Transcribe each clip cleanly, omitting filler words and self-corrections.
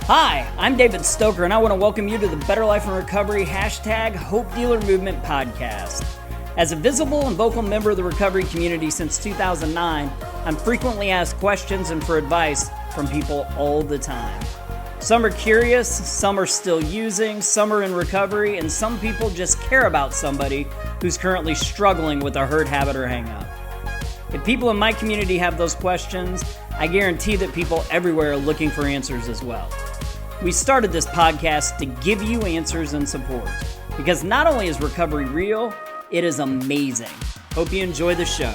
Hi, I'm David Stoecker, and I want to welcome you to the Better Life in Recovery #Hope Dealer Movement podcast. As a visible and vocal member of the recovery community since 2009, I'm frequently asked questions and for advice from people all the time. Some are curious, some are still using, some are in recovery, and some people just care about somebody who's currently struggling with a hurt habit or hang-up. If people in my community have those questions, I guarantee that people everywhere are looking for answers as well. We started this podcast to give you answers and support, because not only is recovery real, it is amazing. Hope you enjoy the show.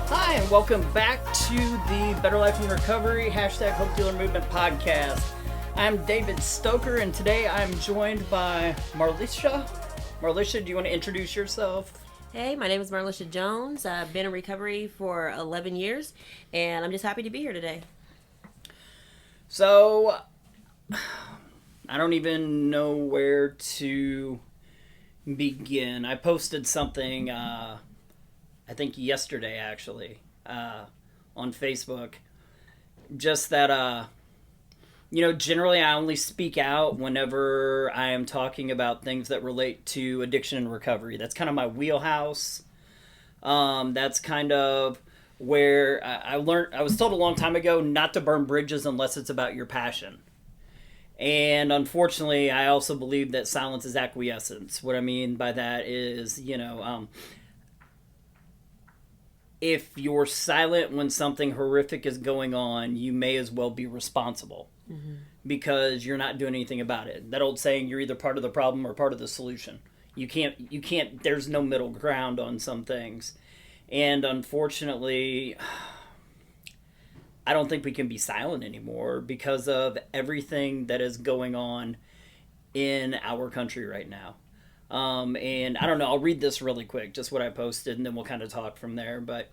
Hi, and welcome back to the Better Life in Recovery #Hope Dealer Movement podcast. I'm David Stoecker, and today I'm joined by Marlisha. Marlisha, do you want to introduce yourself? Hey, my name is Marlisha Jones. I've been in recovery for 11 years, and I'm just happy to be here today. So, I don't even know where to begin. I posted something, I think yesterday actually, on Facebook. Just that, generally I only speak out whenever I am talking about things that relate to addiction and recovery. That's kind of my wheelhouse. That's kind of where I was told a long time ago not to burn bridges unless it's about your passion. And unfortunately, I also believe that silence is acquiescence. What I mean by that is, if you're silent when something horrific is going on, you may as well be responsible because you're not doing anything about it. That old saying, you're either part of the problem or part of the solution. You can't, there's no middle ground on some things. And unfortunately, I don't think we can be silent anymore because of everything that is going on in our country right now. And I don't know, I'll read this really quick, just what I posted, and then we'll kind of talk from there. But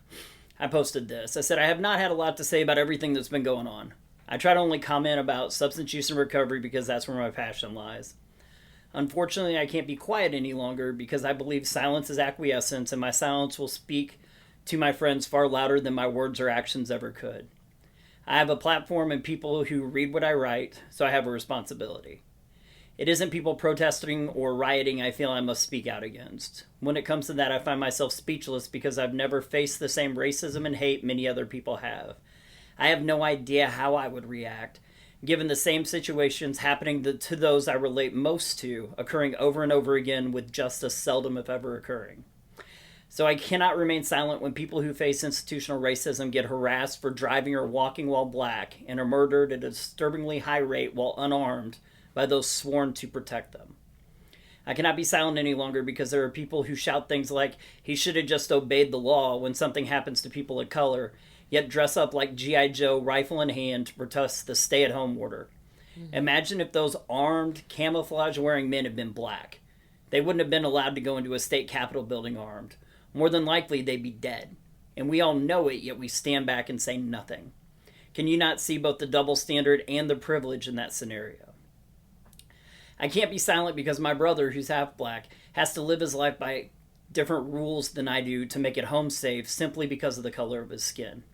I posted this. I said, I have not had a lot to say about everything that's been going on. I try to only comment about substance use and recovery because that's where my passion lies. Unfortunately, I can't be quiet any longer because I believe silence is acquiescence, and my silence will speak to my friends far louder than my words or actions ever could. I have a platform and people who read what I write, so I have a responsibility. It isn't people protesting or rioting I feel I must speak out against. When it comes to that, I find myself speechless because I've never faced the same racism and hate many other people have. I have no idea how I would react, given the same situations happening to those I relate most to, occurring over and over again with justice seldom if ever occurring. So I cannot remain silent when people who face institutional racism get harassed for driving or walking while black and are murdered at a disturbingly high rate while unarmed by those sworn to protect them. I cannot be silent any longer because there are people who shout things like, he should have just obeyed the law when something happens to people of color, yet dress up like G.I. Joe, rifle in hand, to protest the stay-at-home order. Imagine if those armed, camouflage-wearing men had been black. They wouldn't have been allowed to go into a state capitol building armed. More than likely, they'd be dead. And we all know it, yet we stand back and say nothing. Can you not see both the double standard and the privilege in that scenario? I can't be silent because my brother, who's half black, has to live his life by different rules than I do to make it home safe simply because of the color of his skin.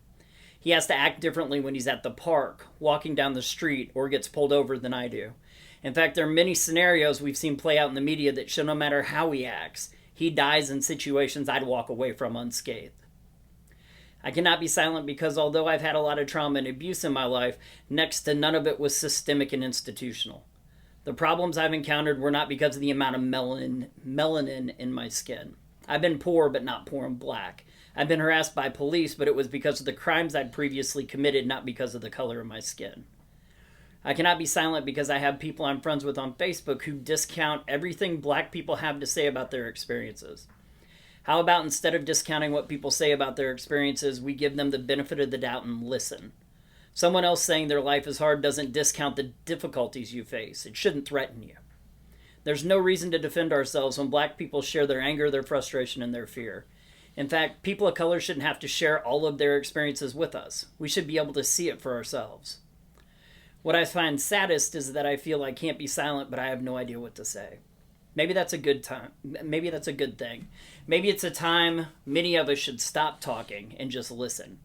He has to act differently when he's at the park, walking down the street, or gets pulled over than I do. In fact, there are many scenarios we've seen play out in the media that show no matter how he acts, he dies in situations I'd walk away from unscathed. I cannot be silent because although I've had a lot of trauma and abuse in my life, next to none of it was systemic and institutional. The problems I've encountered were not because of the amount of melanin in my skin. I've been poor, but not poor and black. I've been harassed by police, but it was because of the crimes I'd previously committed, not because of the color of my skin. I cannot be silent because I have people I'm friends with on Facebook who discount everything black people have to say about their experiences. How about instead of discounting what people say about their experiences, we give them the benefit of the doubt and listen? Someone else saying their life is hard doesn't discount the difficulties you face. It shouldn't threaten you. There's no reason to defend ourselves when black people share their anger, their frustration, and their fear. In fact, people of color shouldn't have to share all of their experiences with us. We should be able to see it for ourselves. What I find saddest is that I feel I can't be silent, but I have no idea what to say. Maybe that's a good time. Maybe that's a good thing. Maybe it's a time many of us should stop talking and just listen.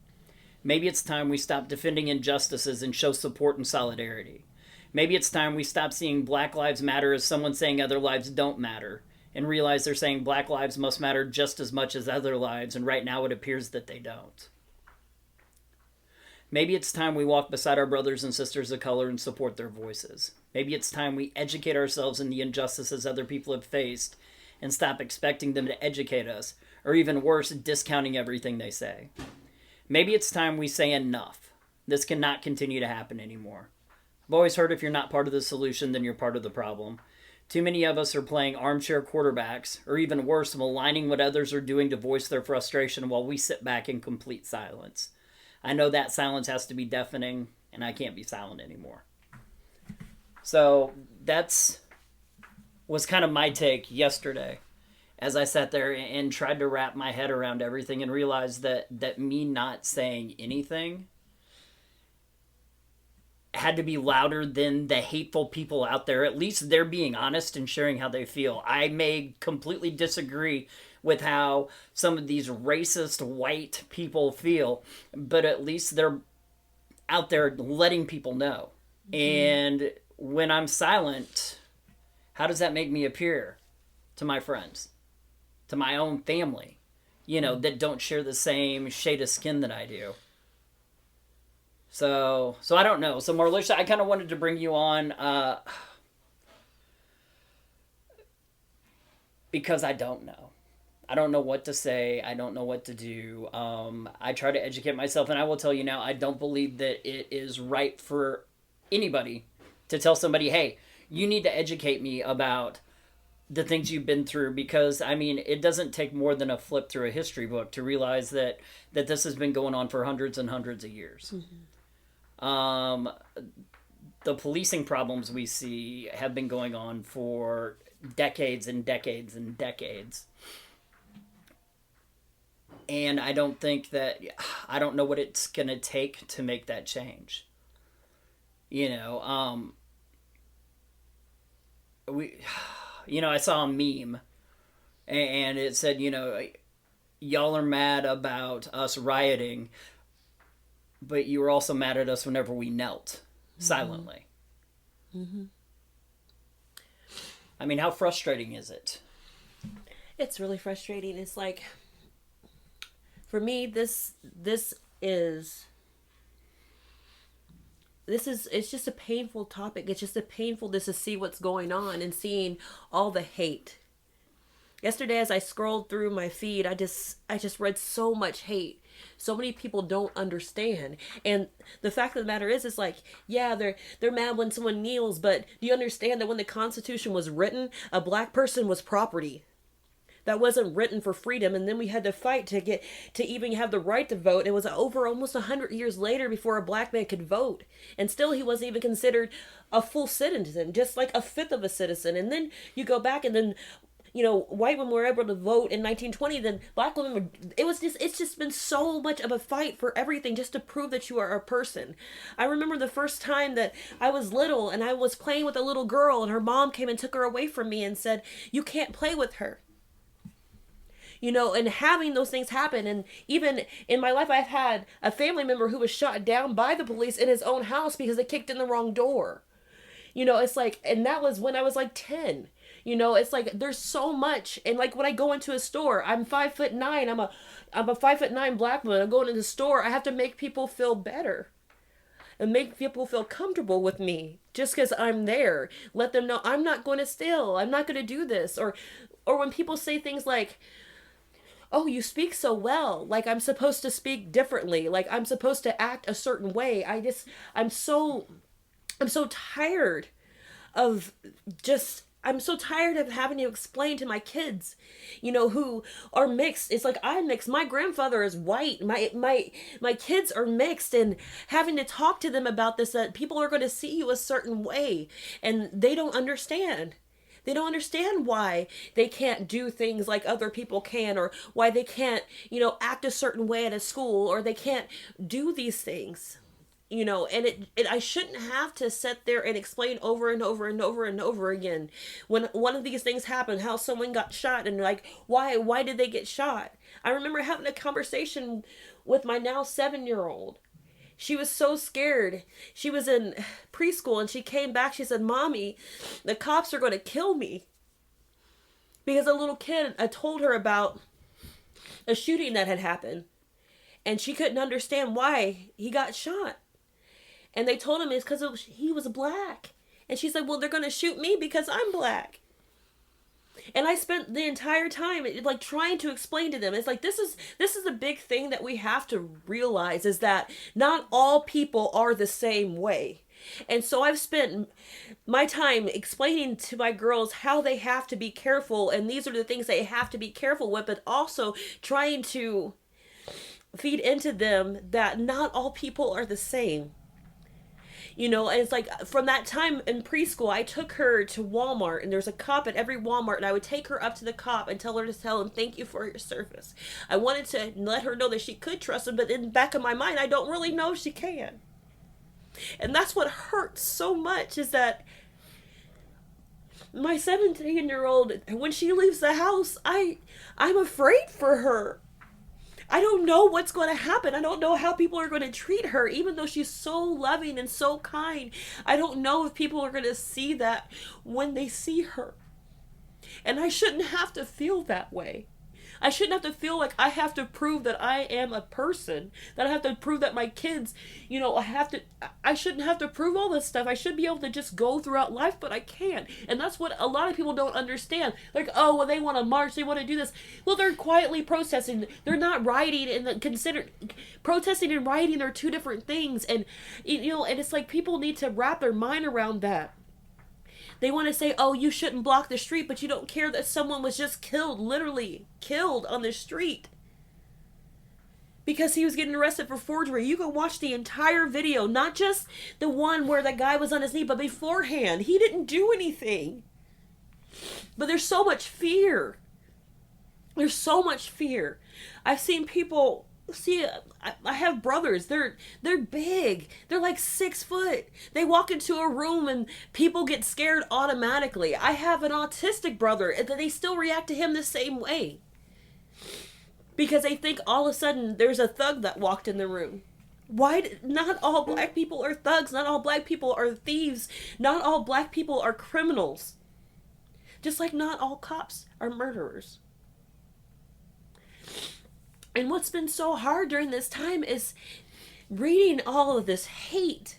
Maybe it's time we stop defending injustices and show support and solidarity. Maybe it's time we stop seeing Black Lives Matter as someone saying other lives don't matter and realize they're saying Black lives must matter just as much as other lives, and right now it appears that they don't. Maybe it's time we walk beside our brothers and sisters of color and support their voices. Maybe it's time we educate ourselves in the injustices other people have faced and stop expecting them to educate us, or even worse, discounting everything they say. Maybe it's time we say enough. This cannot continue to happen anymore. I've always heard if you're not part of the solution, then you're part of the problem. Too many of us are playing armchair quarterbacks, or even worse, maligning what others are doing to voice their frustration while we sit back in complete silence. I know that silence has to be deafening, and I can't be silent anymore. So was kind of my take yesterday as I sat there and tried to wrap my head around everything and realized that me not saying anything had to be louder than the hateful people out there. At least they're being honest and sharing how they feel. I may completely disagree with how some of these racist white people feel, but at least they're out there letting people know. And when I'm silent, how does that make me appear to my friends, to my own family, that don't share the same shade of skin that I do? So I don't know. So Marlisha, I kind of wanted to bring you on because I don't know. I don't know what to say. I don't know what to do. I try to educate myself, and I will tell you now, I don't believe that it is right for anybody to tell somebody, hey, you need to educate me about the things you've been through, because, it doesn't take more than a flip through a history book to realize that this has been going on for hundreds and hundreds of years. The policing problems we see have been going on for decades and decades and decades. And I don't know what it's going to take to make that change. I saw a meme and it said, y'all are mad about us rioting, but you were also mad at us whenever we knelt silently. Mm-hmm. How frustrating is it? It's really frustrating. It's like, for me, it's just a painful topic. It's just a painfulness to see what's going on and seeing all the hate. Yesterday, as I scrolled through my feed, I just read so much hate. So many people don't understand. And the fact of the matter is, it's like, yeah, they're mad when someone kneels, but do you understand that when the Constitution was written, a black person was property? That wasn't written for freedom, and then we had to fight to even have the right to vote. It was over almost 100 years later before a black man could vote, and still he wasn't even considered a full citizen, just like a fifth of a citizen. And then you go back, and then white women were able to vote in 1920. Then black women it's just been so much of a fight for everything, just to prove that you are a person. I remember the first time that I was little and I was playing with a little girl, and her mom came and took her away from me and said, "You can't play with her." And having those things happen. And even in my life, I've had a family member who was shot down by the police in his own house because they kicked in the wrong door. It's like, and that was when I was like 10. It's like, there's so much. And like, when I go into a store, I'm 5'9". I'm a 5'9" black woman. I'm going into the store. I have to make people feel better and make people feel comfortable with me just because I'm there. Let them know I'm not going to steal. I'm not going to do this. Or when people say things like, "Oh, you speak so well," like I'm supposed to speak differently, like I'm supposed to act a certain way. I'm so tired of having to explain to my kids, who are mixed. It's like, I'm mixed. My grandfather is white. My kids are mixed, and having to talk to them about this, that people are going to see you a certain way, and they don't understand. They don't understand why they can't do things like other people can, or why they can't, act a certain way at a school, or they can't do these things, and I shouldn't have to sit there and explain over and over and over and over again when one of these things happened, how someone got shot, and like, why did they get shot? I remember having a conversation with my now 7-year-old. She was so scared. She was in preschool and she came back. She said, Mommy, the cops are going to kill me. Because a little kid told her about a shooting that had happened. And she couldn't understand why he got shot. And they told him it's because he was black. And she said, well, they're going to shoot me because I'm black. And I spent the entire time like trying to explain to them. It's like, this is a big thing that we have to realize, is that not all people are the same way. And so I've spent my time explaining to my girls how they have to be careful. And these are the things they have to be careful with, but also trying to feed into them that not all people are the same. You know, and it's like from that time in preschool, I took her to Walmart, and there's a cop at every Walmart, and I would take her up to the cop and tell him, thank you for your service. I wanted to let her know that she could trust him, but in the back of my mind, I don't really know if she can. And that's what hurts so much, is that my 17-year-old, when she leaves the house, I'm afraid for her. I don't know what's going to happen. I don't know how people are going to treat her, even though she's so loving and so kind. I don't know if people are going to see that when they see her. And I shouldn't have to feel that way. I shouldn't have to feel like I have to prove that I am a person, that I have to prove that my kids, you know, I shouldn't have to prove all this stuff. I should be able to just go throughout life, but I can't. And that's what a lot of people don't understand. Like, oh, well, they want to march, they want to do this. Well, they're quietly protesting. They're not rioting, and protesting and rioting are two different things. And, you know, and it's like people need to wrap their mind around that. They want to say, oh, you shouldn't block the street, but you don't care that someone was just killed, literally killed on the street because he was getting arrested for forgery. You can watch the entire video, not just the one where the guy was on his knee, but beforehand. He didn't do anything. But there's so much fear. There's so much fear. I've seen people... See, I have brothers. They're big. They're like 6 foot. They walk into a room and people get scared automatically. I have an autistic brother, and they still react to him the same way because they think all of a sudden there's a thug that walked in the room. Why? Not all black people are thugs. Not all black people are thieves. Not all black people are criminals. Just like not all cops are murderers. And what's been so hard during this time is reading all of this hate.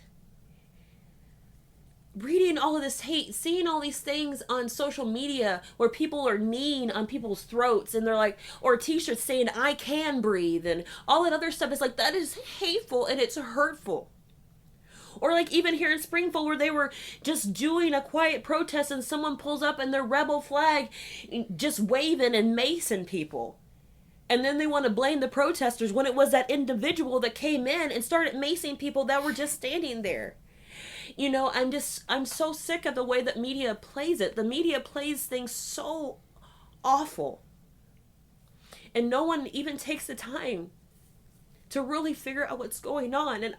Reading all of this hate, seeing all these things on social media where people are kneeing on people's throats and they're like, or t-shirts saying, I can breathe, and all that other stuff. Is like, that is hateful and it's hurtful. Or like even here in Springfield where they were just doing a quiet protest and someone pulls up and their rebel flag just waving and macing people. And then they want to blame the protesters when it was that individual that came in and started macing people that were just standing there. You know, I'm so sick of the way that media plays it. The media plays things so awful. And no one even takes the time to really figure out what's going on. And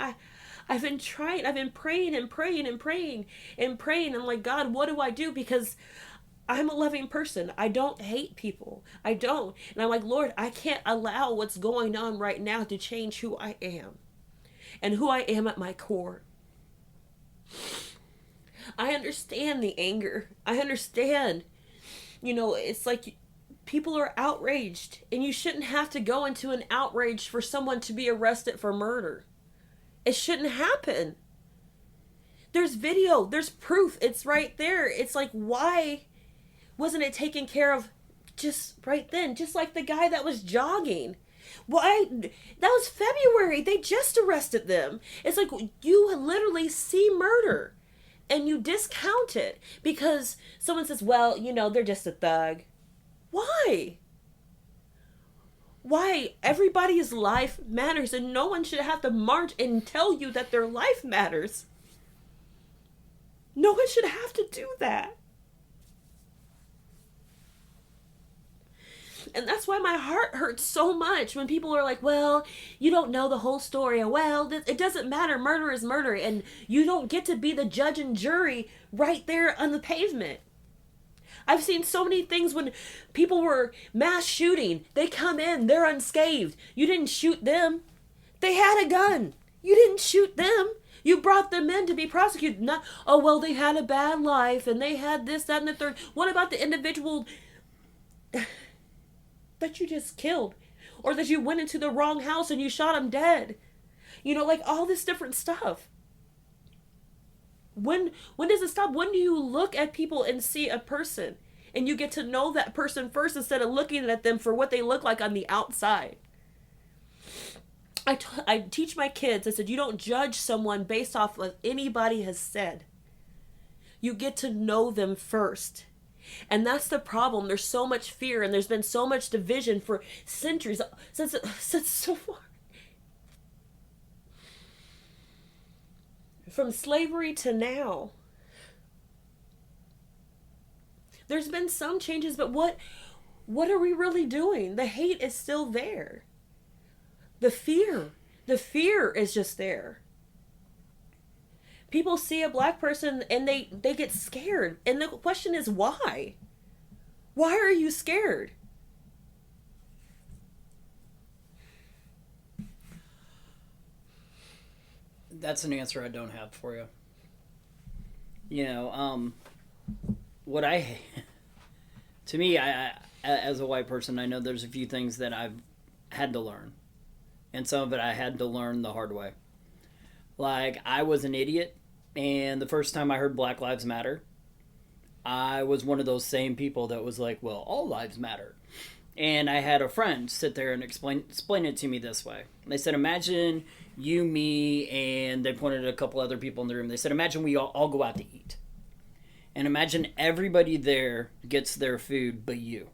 I've been praying and praying and praying and praying. I'm like, God, what do I do? Because I'm a loving person. I don't hate people. I don't. And I'm like, Lord, I can't allow what's going on right now to change who I am and who I am at my core. I understand the anger. I understand. You know, it's like people are outraged, and you shouldn't have to go into an outrage for someone to be arrested for murder. It shouldn't happen. There's video. There's proof. It's right there. It's like, why wasn't it taken care of just right then? Just like the guy that was jogging. Why? That was February. They just arrested them. It's like you literally see murder and you discount it because someone says, well, you know, they're just a thug. Why? Why? Everybody's life matters, and no one should have to march and tell you that their life matters. No one should have to do that. And that's why my heart hurts so much when people are like, well, you don't know the whole story. Well, it doesn't matter. Murder is murder. And you don't get to be the judge and jury right there on the pavement. I've seen so many things when people were mass shooting. They come in, they're unscathed. You didn't shoot them. They had a gun. You didn't shoot them. You brought them in to be prosecuted. Not, oh, well, they had a bad life and they had this, that, and the third. What about the individual that you just killed? Or that you went into the wrong house and you shot him dead? You know, like all this different stuff. When does it stop? When do you look at people and see a person and you get to know that person first instead of looking at them for what they look like on the outside? I teach my kids, I said, you don't judge someone based off what anybody has said. You get to know them first. And that's the problem. There's so much fear and there's been so much division for centuries, since so far. From slavery to now. There's been some changes, but what are we really doing? The hate is still there. The fear is just there. People see a black person and they get scared. And the question is why? Why are you scared? That's an answer I don't have for you. You know, what to me, I as a white person, I know there's a few things that I've had to learn. And some of it I had to learn the hard way. Like, I was an idiot, and the first time I heard Black Lives Matter, I was one of those same people that was like, well, all lives matter. And I had a friend sit there and explain it to me this way. They said, imagine you, me, and they pointed at a couple other people in the room. They said, imagine we all go out to eat. And imagine everybody there gets their food but you.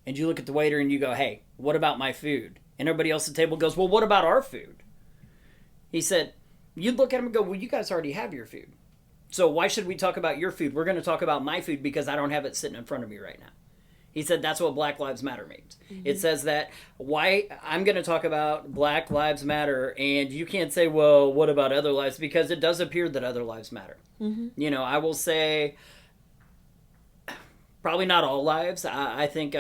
And you look at the waiter and you go, hey, what about my food? And everybody else at the table goes, well, what about our food? He said, you'd look at him and go, well, you guys already have your food. So why should we talk about your food? We're going to talk about my food because I don't have it sitting in front of me right now. He said that's what Black Lives Matter means. Mm-hmm. It says that why I'm going to talk about Black Lives Matter and you can't say, well, what about other lives? Because it does appear that other lives matter. Mm-hmm. You know, I will say probably not all lives. I think...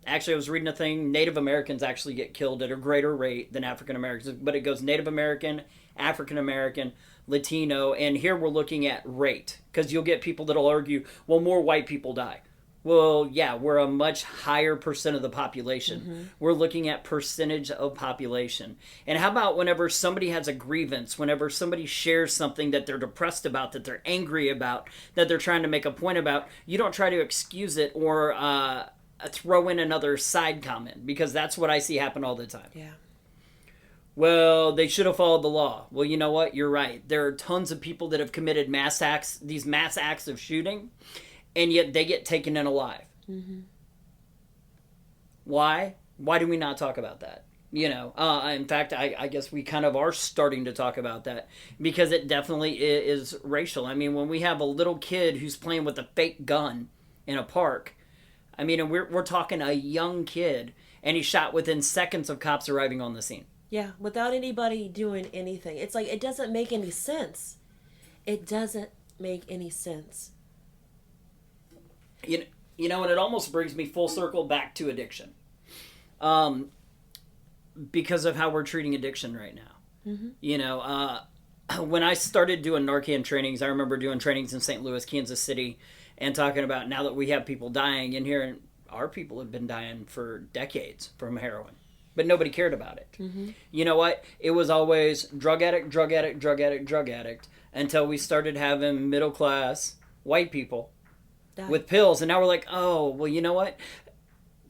Actually, I was reading a thing, Native Americans actually get killed at a greater rate than African Americans. But it goes Native American, African American, Latino, and here we're looking at rate. Because you'll get people that'll argue, well, more white people die. Well, yeah, we're a much higher percent of the population. Mm-hmm. We're looking at percentage of population. And how about whenever somebody has a grievance, whenever somebody shares something that they're depressed about, that they're angry about, that they're trying to make a point about, you don't try to excuse it or... throw in another side comment, because that's what I see happen all the time. Yeah. Well, they should have followed the law. Well, you know what? You're right. There are tons of people that have committed these mass acts of shooting, and yet they get taken in alive. Mm-hmm. Why? Why do we not talk about that? You know, in fact, I guess we kind of are starting to talk about that because it definitely is racial. I mean, when we have a little kid who's playing with a fake gun in a park, I mean, and we're talking a young kid, and he's shot within seconds of cops arriving on the scene. Yeah, without anybody doing anything. It's like, it doesn't make any sense. It doesn't make any sense. You know, and it almost brings me full circle back to addiction. Because of how we're treating addiction right now. Mm-hmm. You know, when I started doing Narcan trainings, I remember doing trainings in St. Louis, Kansas City, and talking about now that we have people dying, and here our people have been dying for decades from heroin. But nobody cared about it. Mm-hmm. You know what? It was always drug addict, drug addict, drug addict, drug addict, until we started having middle-class white people with pills. And now we're like, oh, well, you know what?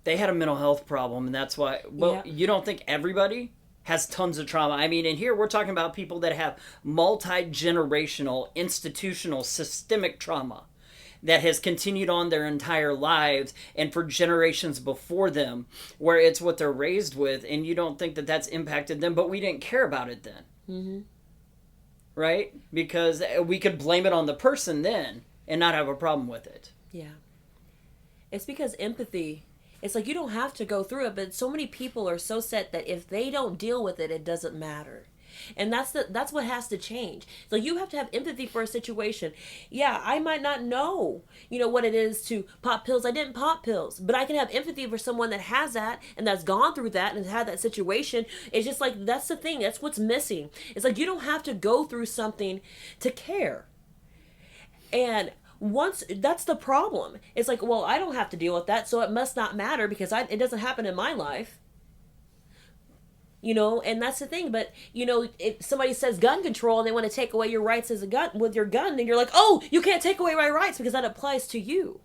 They had a mental health problem, and that's why... Well, yeah. You don't think everybody has tons of trauma? I mean, and here we're talking about people that have multi-generational, institutional, systemic trauma that has continued on their entire lives and for generations before them, where it's what they're raised with, and you don't think that that's impacted them, but we didn't care about it then. Mm-hmm. Right? Because we could blame it on the person then and not have a problem with it. Yeah. It's because empathy, it's like you don't have to go through it, but so many people are so set that if they don't deal with it, it doesn't matter. And that's what has to change. So you have to have empathy for a situation. Yeah, I might not know, what it is to pop pills. I didn't pop pills, but I can have empathy for someone that has that and that's gone through that and has had that situation. It's just like, that's the thing. That's what's missing. It's like, you don't have to go through something to care. And once that's the problem. It's like, well, I don't have to deal with that, so it must not matter because it doesn't happen in my life. And that's the thing. But if somebody says gun control and they want to take away your rights as a gun with your gun, then you're like, oh, you can't take away my rights because that applies to you.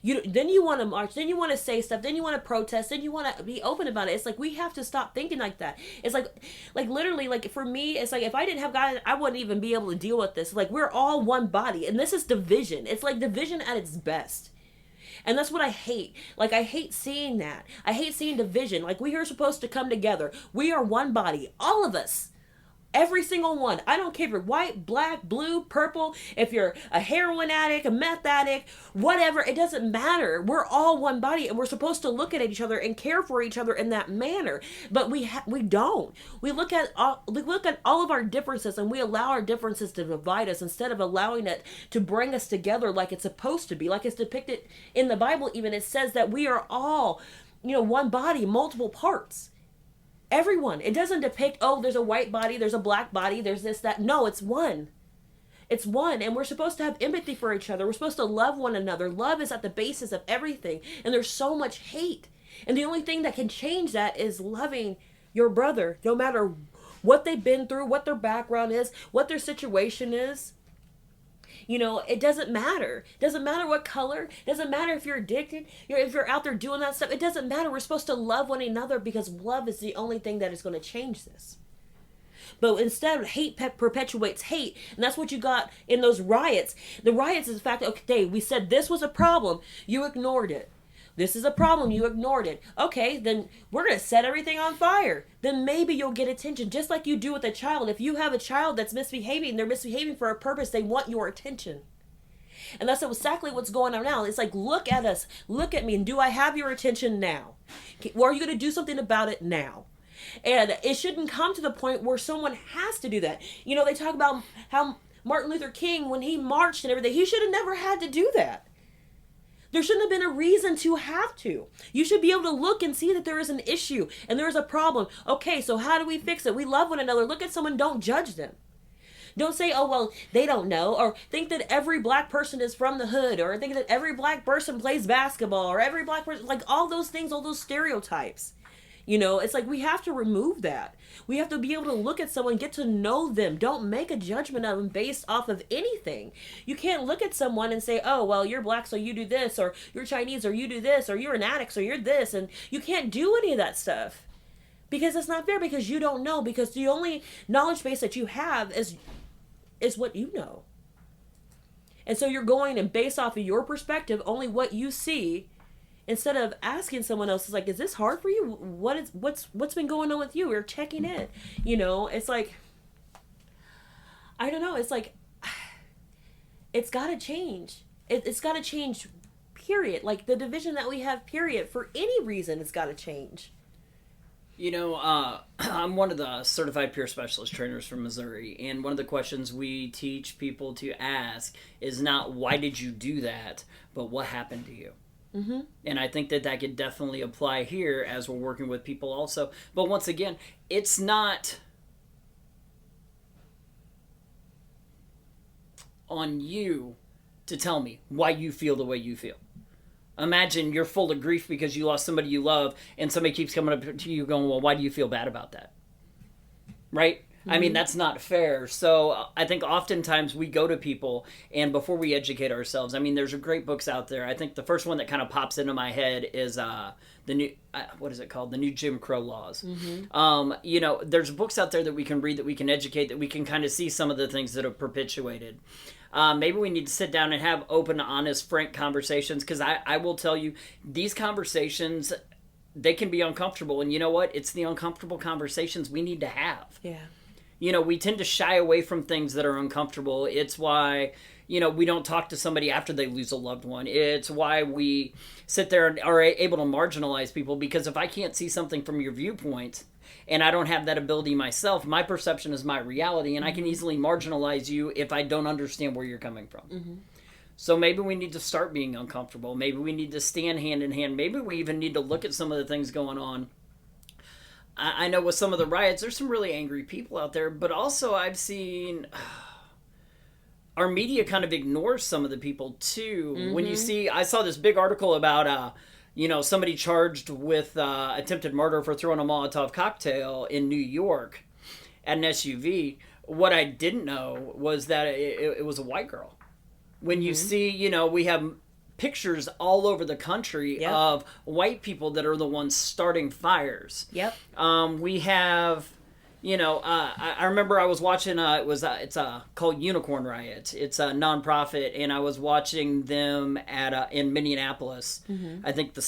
Then you want to march, then you want to say stuff, then you want to protest, then you want to be open about it. It's like, we have to stop thinking like that. It's like literally, like for me, it's like, if I didn't have God, I wouldn't even be able to deal with this. Like, we're all one body, and this is division. It's like division at its best. And that's what I hate. Like, I hate seeing that. I hate seeing division. Like, we are supposed to come together. We are one body. All of us. Every single one. I don't care if you're white, black, blue, purple, if you're a heroin addict, a meth addict, whatever. It doesn't matter. We're all one body, and we're supposed to look at each other and care for each other in that manner. But we don't. We look at all of our differences, and we allow our differences to divide us instead of allowing it to bring us together like it's supposed to be, like it's depicted in the Bible. Even it says that we are all, one body, multiple parts. Everyone. It doesn't depict, oh, there's a white body, there's a black body, there's this, that. No, it's one. It's one. And we're supposed to have empathy for each other. We're supposed to love one another. Love is at the basis of everything. And there's so much hate. And the only thing that can change that is loving your brother, no matter what they've been through, what their background is, what their situation is. It doesn't matter. It doesn't matter what color. It doesn't matter if you're addicted. If you're out there doing that stuff. It doesn't matter. We're supposed to love one another because love is the only thing that is going to change this. But instead, hate perpetuates hate. And that's what you got in those riots. The riots is the fact that, okay, we said this was a problem. You ignored it. This is a problem. You ignored it. Okay, then we're going to set everything on fire. Then maybe you'll get attention, just like you do with a child. If you have a child that's misbehaving, they're misbehaving for a purpose. They want your attention. And that's exactly what's going on now. It's like, look at us. Look at me. And do I have your attention now? Or are you going to do something about it now? And it shouldn't come to the point where someone has to do that. They talk about how Martin Luther King, when he marched and everything, he should have never had to do that. There shouldn't have been a reason to have to. You should be able to look and see that there is an issue and there is a problem. Okay, so how do we fix it? We love one another. Look at someone. Don't judge them. Don't say, oh, well, they don't know. Or think that every black person is from the hood. Or think that every black person plays basketball. Or every black person, like all those things, all those stereotypes. It's like, we have to remove that. We have to be able to look at someone, get to know them. Don't make a judgment of them based off of anything. You can't look at someone and say, oh, well, you're black, so you do this, or you're Chinese, or you do this, or you're an addict, so you're this. And you can't do any of that stuff because it's not fair, because you don't know, because the only knowledge base that you have is what you know. And so you're going and based off of your perspective, only what you see, instead of asking someone else, is like, is this hard for you? What's been going on with you? We're checking in. It's like, I don't know. It's like, it's got to change. It's got to change, period. Like, the division that we have, period, for any reason, it's got to change. I'm one of the certified peer specialist trainers from Missouri, and one of the questions we teach people to ask is not, why did you do that, but what happened to you? Mm-hmm. And I think that could definitely apply here as we're working with people also. But once again, it's not on you to tell me why you feel the way you feel. Imagine you're full of grief because you lost somebody you love, and somebody keeps coming up to you going, well, why do you feel bad about that? Right? I mean, that's not fair. So I think oftentimes we go to people, and before we educate ourselves, I mean, there's great books out there. I think the first one that kind of pops into my head is the new, what is it called? The New Jim Crow Laws. Mm-hmm. There's books out there that we can read, that we can educate, that we can kind of see some of the things that have perpetuated. Maybe we need to sit down and have open, honest, frank conversations, because I will tell you, these conversations, they can be uncomfortable. And you know what? It's the uncomfortable conversations we need to have. Yeah. We tend to shy away from things that are uncomfortable. It's why, we don't talk to somebody after they lose a loved one. It's why we sit there and are able to marginalize people, because if I can't see something from your viewpoint, and I don't have that ability myself, my perception is my reality, and I can easily marginalize you if I don't understand where you're coming from. So maybe we need to start being uncomfortable. Maybe we need to stand hand in hand. Maybe we even need to look at some of the things going on. I know with some of the riots, there's some really angry people out there, but also I've seen our media kind of ignores some of the people too. When you see, I saw this big article about, somebody charged with attempted murder for throwing a Molotov cocktail in New York at an SUV. What I didn't know was that it was a white girl. When you see, we have pictures all over the country of white people that are the ones starting fires. We have, I remember I was watching, it's called Unicorn Riot. It's a nonprofit, and I was watching them in Minneapolis. I think the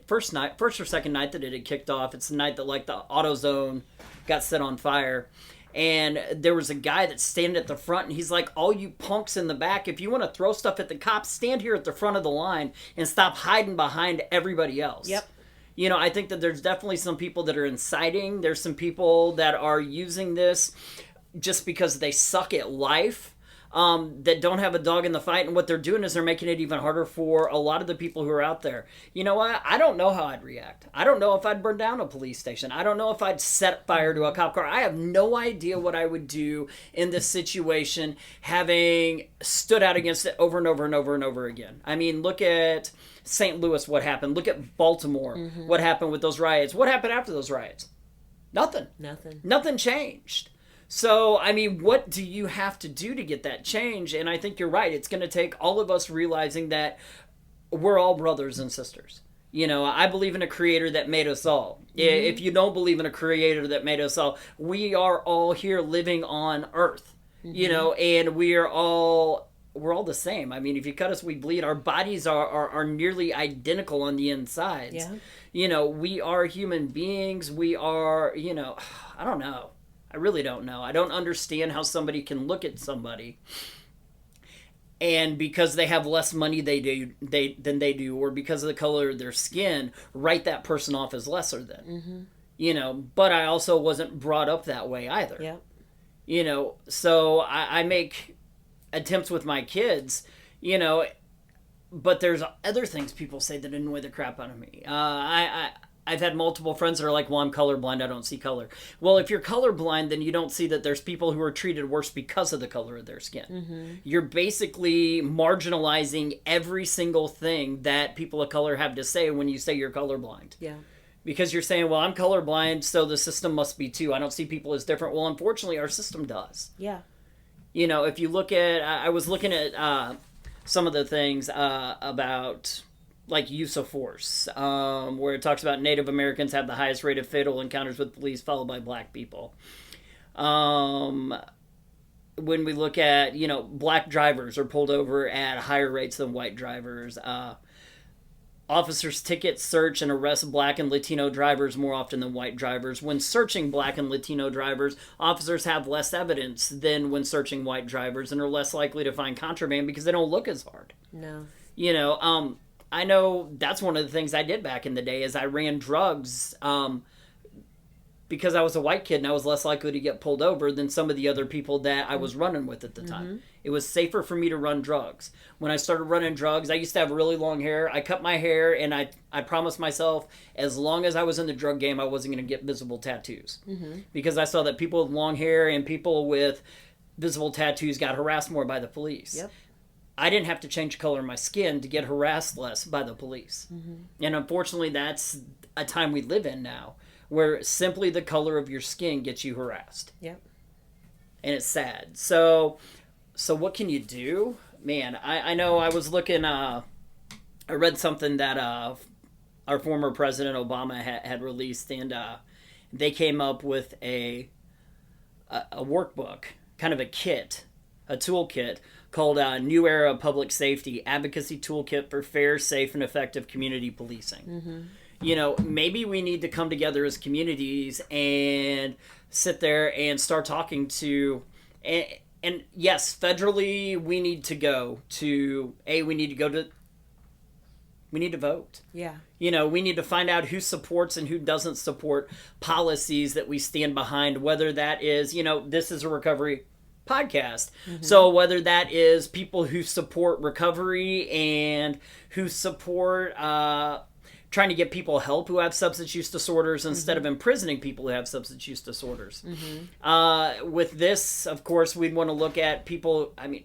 first or second night that it had kicked off. It's the night that like the AutoZone got set on fire. And there was a guy that's standing at the front, and he's like, all you punks in the back, if you want to throw stuff at the cops, stand here at the front of the line and stop hiding behind everybody else. I think that there's definitely some people that are inciting. There's some people that are using this just because they suck at life, that don't have a dog in the fight. And what they're doing is they're making it even harder for a lot of the people who are out there. You know what? I don't know how I'd react. I don't know if I'd burn down a police station. I don't know if I'd set fire to a cop car. I have no idea what I would do in this situation, having stood out against it over and over and over and over again. I mean, look at St. Louis, what happened. Look at Baltimore, what happened with those riots. What happened after those riots? Nothing. Nothing changed. So, I mean, what do you have to do to get that change? And I think you're right. It's going to take all of us realizing that we're all brothers and sisters. I believe in a creator that made us all. If you don't believe in a creator that made us all, we are all here living on earth, and we're all the same. I mean, if you cut us, we bleed. Our bodies are nearly identical on the insides. We are human beings. We are, I don't know. I really don't know. I don't understand how somebody can look at somebody and because they have less money than they do, or because of the color of their skin, write that person off as lesser than. But I also wasn't brought up that way either. So I make attempts with my kids, but there's other things people say that annoy the crap out of me. I've had multiple friends that are like, well, I'm colorblind, I don't see color. Well, if you're colorblind, then you don't see that there's people who are treated worse because of the color of their skin. You're basically marginalizing every single thing that people of color have to say when you say you're colorblind. Because you're saying, well, I'm colorblind, so the system must be too. I don't see people as different. Well, unfortunately, our system does. If you look at, I was looking at some of the things about like use of force, where it talks about Native Americans have the highest rate of fatal encounters with police, followed by black people. When we look at, black drivers are pulled over at higher rates than white drivers. Officers ticket, search, and arrest black and Latino drivers more often than white drivers. When searching black and Latino drivers, officers have less evidence than when searching white drivers and are less likely to find contraband because they don't look as hard. I know that's one of the things I did back in the day is I ran drugs because I was a white kid and I was less likely to get pulled over than some of the other people that I was running with at the time. It was safer for me to run drugs. When I started running drugs, I used to have really long hair. I cut my hair and I promised myself as long as I was in the drug game, I wasn't going to get visible tattoos. Because I saw that people with long hair and people with visible tattoos got harassed more by the police. I didn't have to change the color of my skin to get harassed less by the police. And unfortunately, that's a time we live in now, where simply the color of your skin gets you harassed. And it's sad. So what can you do? Man, I know I was looking, I read something that our former President Obama had released, and they came up with a workbook, kind of a kit, a toolkit, called New Era Public Safety Advocacy Toolkit for Fair, Safe, and Effective Community Policing. Maybe we need to come together as communities and sit there and start talking to, and yes, federally, we need to go to We need to vote. Yeah. You know, we need to find out who supports and who doesn't support policies that we stand behind, whether that is, you know, this is a recovery podcast. So whether that is people who support recovery and who support trying to get people help who have substance use disorders instead of imprisoning people who have substance use disorders. With this, of course, we'd want to look at people, I mean,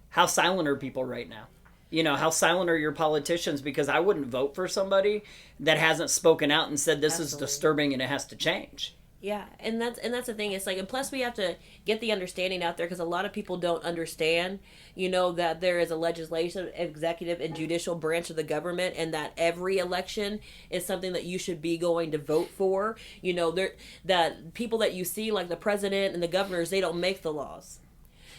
how silent are people right now? You know, how silent are your politicians? Because I wouldn't vote for somebody that hasn't spoken out and said this is disturbing and it has to change. Yeah, and that's the thing. It's like, and plus we have to get the understanding out there, because a lot of people don't understand, you know, that there is a legislative, executive, and judicial branch of the government, and that every election is something that you should be going to vote for. You know, that people that you see, like the president and the governors, they don't make the laws.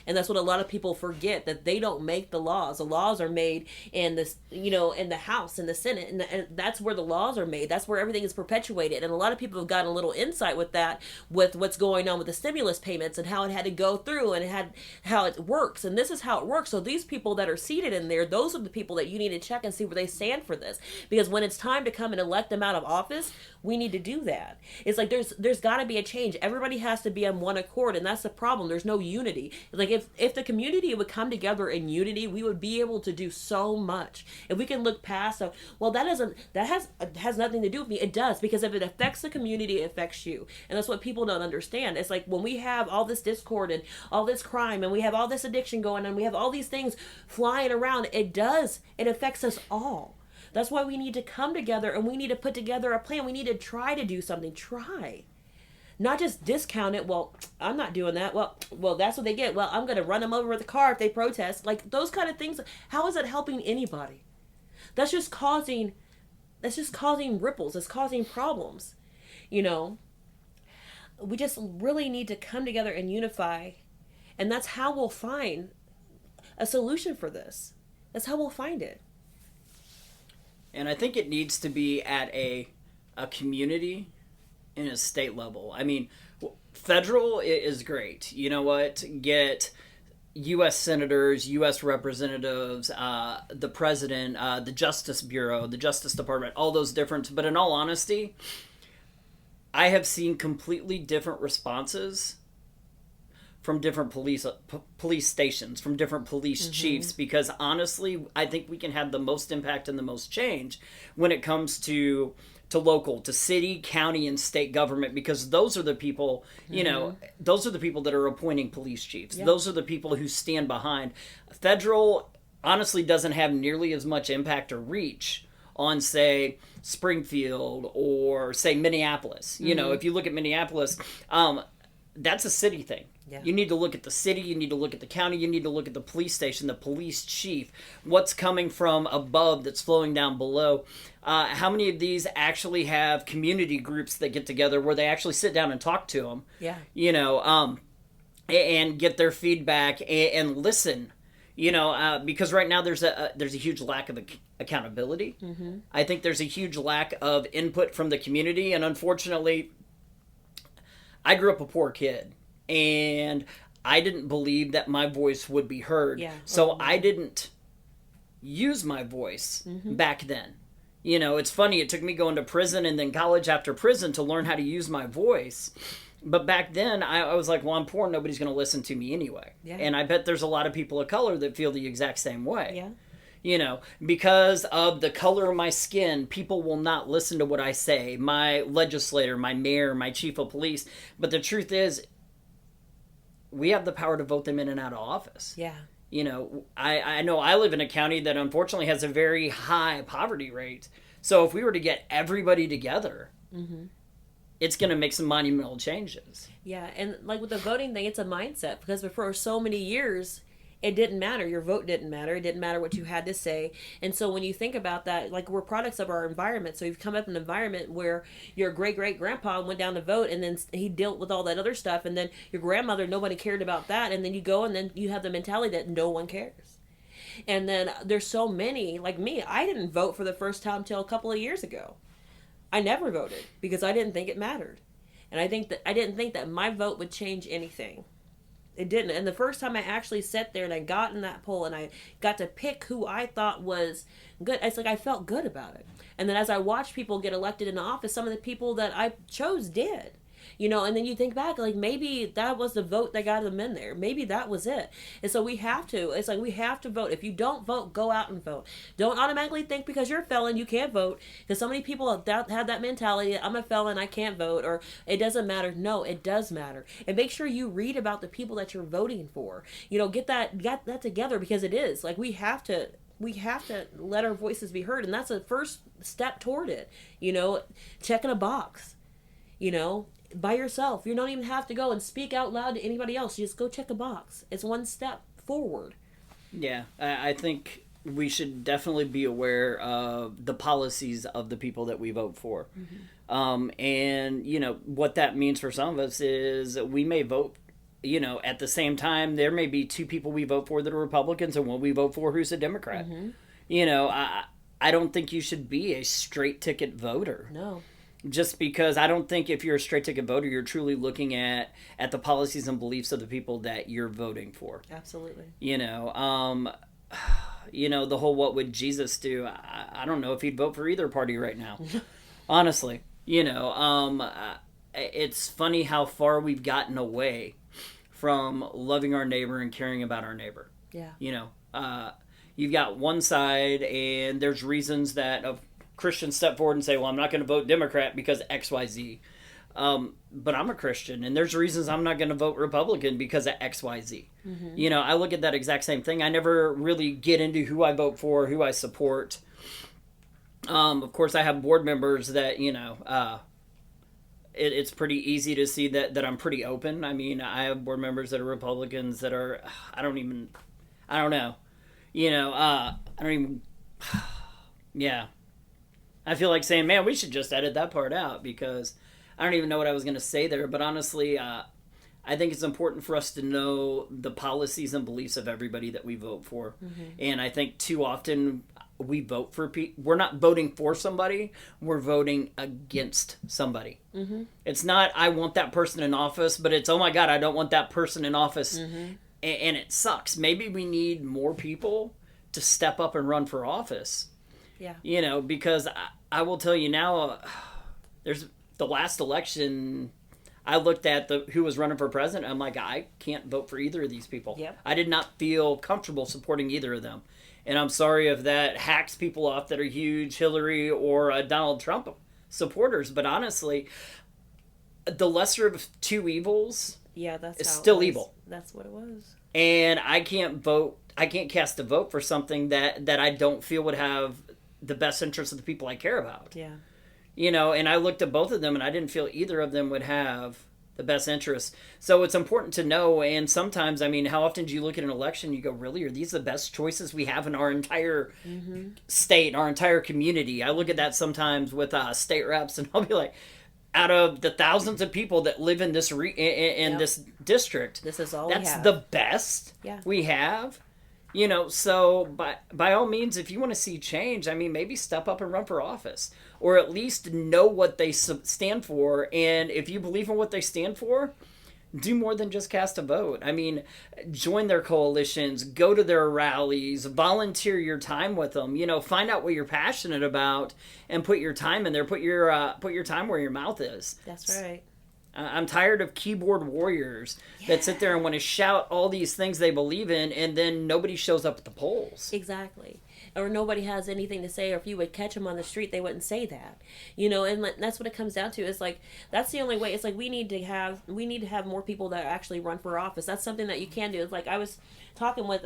And that's what a lot of people forget, that they don't make the laws. The laws are made in this, you know, in the House, in the Senate, and that's where the laws are made. That's where everything is perpetuated. And a lot of people have gotten a little insight with that, with what's going on with the stimulus payments and how it had to go through and how it works. And this is how it works. So these people that are seated in there, those are the people that you need to check and see where they stand for this. Because when it's time to come and elect them out of office, we need to do that. It's like there's got to be a change. Everybody has to be on one accord, and that's the problem. There's no unity. Like if the community would come together in unity, we would be able to do so much. If we can look past, well, that has nothing to do with me. It does, because if it affects the community, it affects you, and that's what people don't understand. It's like when we have all this discord and all this crime, and we have all this addiction going on, we have all these things flying around. It affects us all. That's why we need to come together, and we need to put together a plan. We need to try to do something. Try. Not just discount it. Well, I'm not doing that. Well, that's what they get. Well, I'm going to run them over with a car if they protest. Like, those kind of things. How is that helping anybody? That's just causing ripples. It's causing problems. You know, we just really need to come together and unify. And that's how we'll find a solution for this. That's how we'll find it. And I think it needs to be at a community and a state level. I mean, federal is great. You know what? Get U.S. senators, U.S. representatives, the president, the Justice Bureau, the Justice Department, all those different. But in all honesty, I have seen completely different responses from different police stations, from different police chiefs, because honestly, I think we can have the most impact and the most change when it comes to local, to city, county, and state government, because those are the people, you know, those are the people that are appointing police chiefs. Yeah. Those are the people who stand behind. Federal honestly doesn't have nearly as much impact or reach on, say, Springfield or, say, Minneapolis. You know, if you look at Minneapolis, that's a city thing. Yeah. You need to look at the city, you need to look at the county, you need to look at the police station, the police chief, what's coming from above that's flowing down below. How many of these actually have community groups that get together where they actually sit down and talk to them? Yeah. You know, and get their feedback and listen. You know, because right now there's a huge lack of accountability. I think there's a huge lack of input from the community, and unfortunately, I grew up a poor kid. And I didn't believe that my voice would be heard. Yeah. So I didn't use my voice back then. You know, it's funny. It took me going to prison and then college after prison to learn how to use my voice. But back then, I was like, well, I'm poor. Nobody's going to listen to me anyway. Yeah. And I bet there's a lot of people of color that feel the exact same way. Yeah. You know, because of the color of my skin, people will not listen to what I say. My legislator, my mayor, my chief of police. But the truth is, we have the power to vote them in and out of office. Yeah. You know, I know I live in a county that unfortunately has a very high poverty rate. So if we were to get everybody together, it's going to make some monumental changes. Yeah, and like with the voting thing, it's a mindset, because for so many years, it didn't matter. Your vote didn't matter. It didn't matter what you had to say. And so when you think about that, like, we're products of our environment. So you've come up in an environment where your great-great-grandpa went down to vote, and then he dealt with all that other stuff. And then your grandmother, nobody cared about that. And then you go, and then you have the mentality that no one cares. And then there's so many, like me, I didn't vote for the first time till a couple of years ago. I never voted because I didn't think it mattered. And I didn't think that my vote would change anything. It didn't. And the first time I actually sat there and I got in that poll and I got to pick who I thought was good, it's like I felt good about it. And then as I watched people get elected into office, some of the people that I chose did. You know, and then you think back, like, maybe that was the vote that got them in there. Maybe that was it. And so we have to, it's like we have to vote. If you don't vote, go out and vote. Don't automatically think because you're a felon, you can't vote. Because so many people have that mentality, I'm a felon, I can't vote, or it doesn't matter. No, it does matter. And make sure you read about the people that you're voting for. You know, get that together, because it is. Like, we have to let our voices be heard. And that's the first step toward it. You know, checking a box. You know, by yourself. You don't even have to go and speak out loud to anybody else. You just go check a box. It's one step forward. Yeah, I think we should definitely be aware of the policies of the people that we vote for. Mm-hmm. And, you know, what that means for some of us is we may vote, you know, at the same time, there may be two people we vote for that are Republicans and one we vote for who's a Democrat. Mm-hmm. You know, I don't think you should be a straight ticket voter. No. Just because I don't think if you're a straight ticket voter, you're truly looking at the policies and beliefs of the people that you're voting for. Absolutely. You know, the whole what would Jesus do? I don't know if he'd vote for either party right now. Honestly, you know, it's funny how far we've gotten away from loving our neighbor and caring about our neighbor. Yeah. You know, you've got one side, and there's reasons that Christians step forward and say, well, I'm not going to vote Democrat because XYZ. But I'm a Christian, and there's reasons I'm not going to vote Republican because of XYZ. Mm-hmm. You know, I look at that exact same thing. I never really get into who I vote for, who I support. Of course, I have board members that, you know, it's pretty easy to see that I'm pretty open. I mean, I have board members that are Republicans that are, I don't know. You know, yeah. I feel like saying, man, we should just edit that part out because I don't even know what I was going to say there. But honestly, I think it's important for us to know the policies and beliefs of everybody that we vote for. Mm-hmm. And I think too often we vote for people. We're not voting for somebody. We're voting against somebody. Mm-hmm. It's not, I want that person in office, but it's, oh my God, I don't want that person in office. Mm-hmm. And it sucks. Maybe we need more people to step up and run for office. Yeah. You know, because I will tell you now, there's the last election, I looked at who was running for president. I'm like, I can't vote for either of these people. Yep. I did not feel comfortable supporting either of them. And I'm sorry if that hacks people off that are huge Hillary or Donald Trump supporters. But honestly, the lesser of two evils is still evil. That's what it was. And I can't vote. I can't cast a vote for something that I don't feel would have the best interest of the people I care about. Yeah. You know, and I looked at both of them and I didn't feel either of them would have the best interest. So it's important to know. And sometimes, I mean, how often do you look at an election and you go, really, are these the best choices we have in our entire state, our entire community? I look at that sometimes with state reps and I'll be like, out of the thousands of people that live in this this district, this is all that's the best we have. You know, so by all means, if you want to see change, I mean, maybe step up and run for office. Or at least know what they stand for. And if you believe in what they stand for, do more than just cast a vote. I mean, join their coalitions, go to their rallies, volunteer your time with them. You know, find out what you're passionate about and put your time in there. Put your time where your mouth is. That's right. I'm tired of keyboard warriors that sit there and want to shout all these things they believe in, and then nobody shows up at the polls. Exactly. Or nobody has anything to say, or if you would catch them on the street, they wouldn't say that. You know, and that's what it comes down to. It's like, that's the only way. It's like we need to have more people that actually run for office. That's something that you can do. It's like I was talking with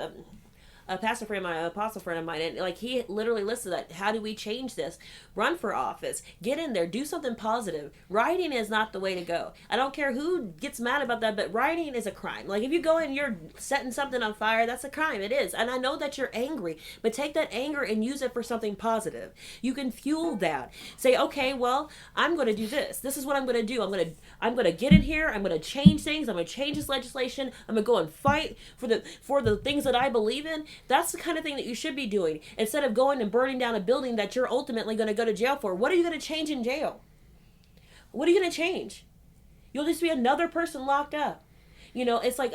a pastor friend of mine, an apostle friend of mine, and like he literally listed that. How do we change this? Run for office. Get in there. Do something positive. Rioting is not the way to go. I don't care who gets mad about that, but rioting is a crime. Like if you go and you're setting something on fire, that's a crime. It is. And I know that you're angry, but take that anger and use it for something positive. You can fuel that. Say, okay, well, I'm going to do this. This is what I'm going to do. I'm going to get in here. I'm going to change things. I'm going to change this legislation. I'm going to go and fight for the things that I believe in. That's the kind of thing that you should be doing instead of going and burning down a building that you're ultimately going to go to jail for. What are you going to change in jail? What are you going to change? You'll just be another person locked up. It's like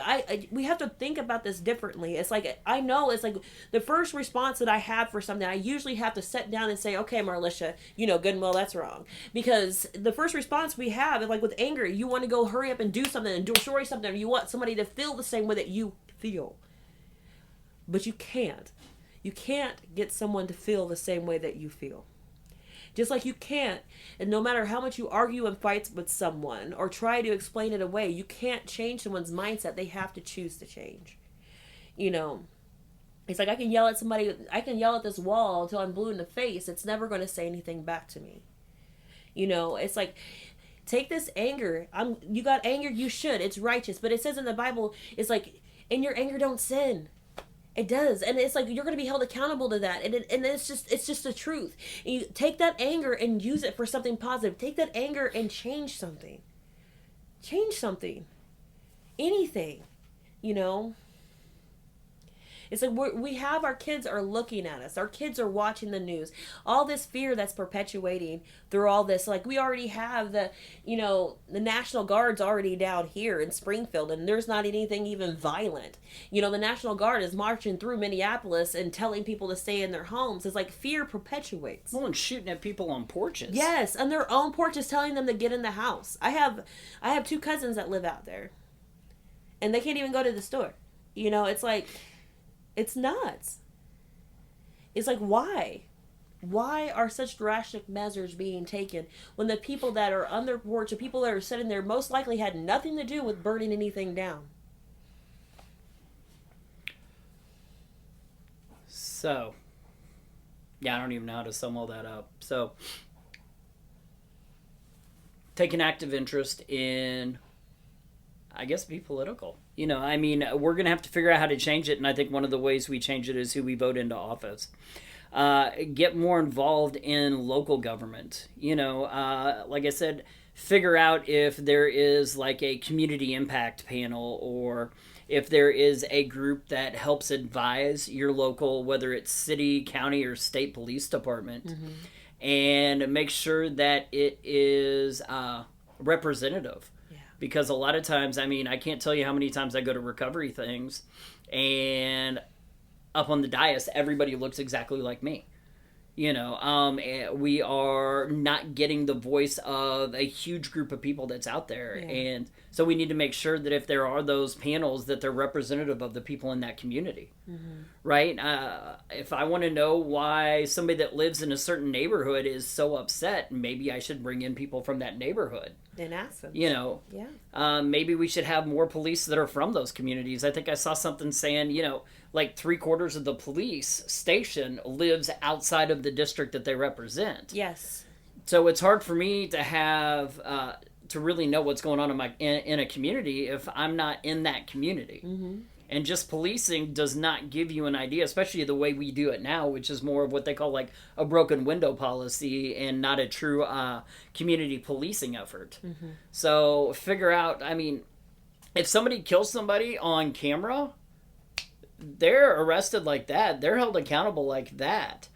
we have to think about this differently. It's like I know it's like the first response that I have for something, I usually have to sit down and say, okay, Marlisha, good and well that's wrong, because the first response we have is like with anger, you want to go hurry up and do something and destroy something, or you want somebody to feel the same way that you feel, but you can't. You can't get someone to feel the same way that you feel. Just like you can't, and no matter how much you argue and fight with someone or try to explain it away, you can't change someone's mindset. They have to choose to change. It's like I can yell at somebody, I can yell at this wall until I'm blue in the face. It's never going to say anything back to me. It's like, take this anger. You got anger, you should. It's righteous. But it says in the Bible, it's like, in your anger, don't sin. It does, and it's like you're going to be held accountable to that, and it's just the truth. And you take that anger and use it for something positive. Take that anger and change something. Anything, It's like we have our kids are looking at us. Our kids are watching the news. All this fear that's perpetuating through all this. Like we already have the National Guard's already down here in Springfield, and there's not anything even violent. The National Guard is marching through Minneapolis and telling people to stay in their homes. It's like fear perpetuates. Well, and shooting at people on porches. Yes, on their own porches, telling them to get in the house. I have 2 cousins that live out there, and they can't even go to the store. It's like, it's nuts. It's like, why? Why are such drastic measures being taken when the people that are on their porch, the people that are sitting there, most likely had nothing to do with burning anything down? So, yeah, I don't even know how to sum all that up. So, take an active interest in, I guess, be political. We're going to have to figure out how to change it, and I think one of the ways we change it is who we vote into office. Get more involved in local government. Like I said, figure out if there is like a community impact panel, or if there is a group that helps advise your local, whether it's city, county, or state police department, and make sure that it is representative. Because a lot of times, I can't tell you how many times I go to recovery things, and up on the dais, everybody looks exactly like me. We are not getting the voice of a huge group of people that's out there. Yeah. And so we need to make sure that if there are those panels, that they're representative of the people in that community. Right? If I want to know why somebody that lives in a certain neighborhood is so upset, maybe I should bring in people from that neighborhood. And ask them. Yeah. Maybe we should have more police that are from those communities. I think I saw something saying, like 3/4 of the police station lives outside of the district that they represent. Yes. So it's hard for me to have to really know what's going on in a community if I'm not in that community. And just policing does not give you an idea, especially the way we do it now, which is more of what they call like a broken window policy and not a true community policing effort. So figure out, if somebody kills somebody on camera, they're arrested like that. They're held accountable like that.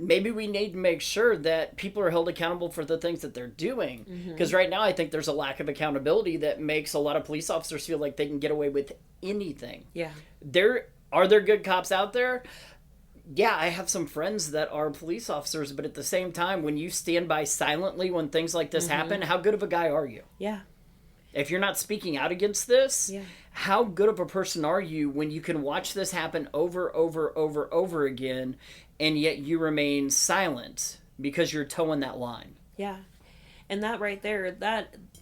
Maybe we need to make sure that people are held accountable for the things that they're doing. Because right now I think there's a lack of accountability that makes a lot of police officers feel like they can get away with anything. Yeah. Are there good cops out there? Yeah, I have some friends that are police officers, but at the same time, when you stand by silently when things like this happen, how good of a guy are you? Yeah. If you're not speaking out against this, how good of a person are you when you can watch this happen over again, and yet you remain silent because you're towing that line? Yeah. And that right there,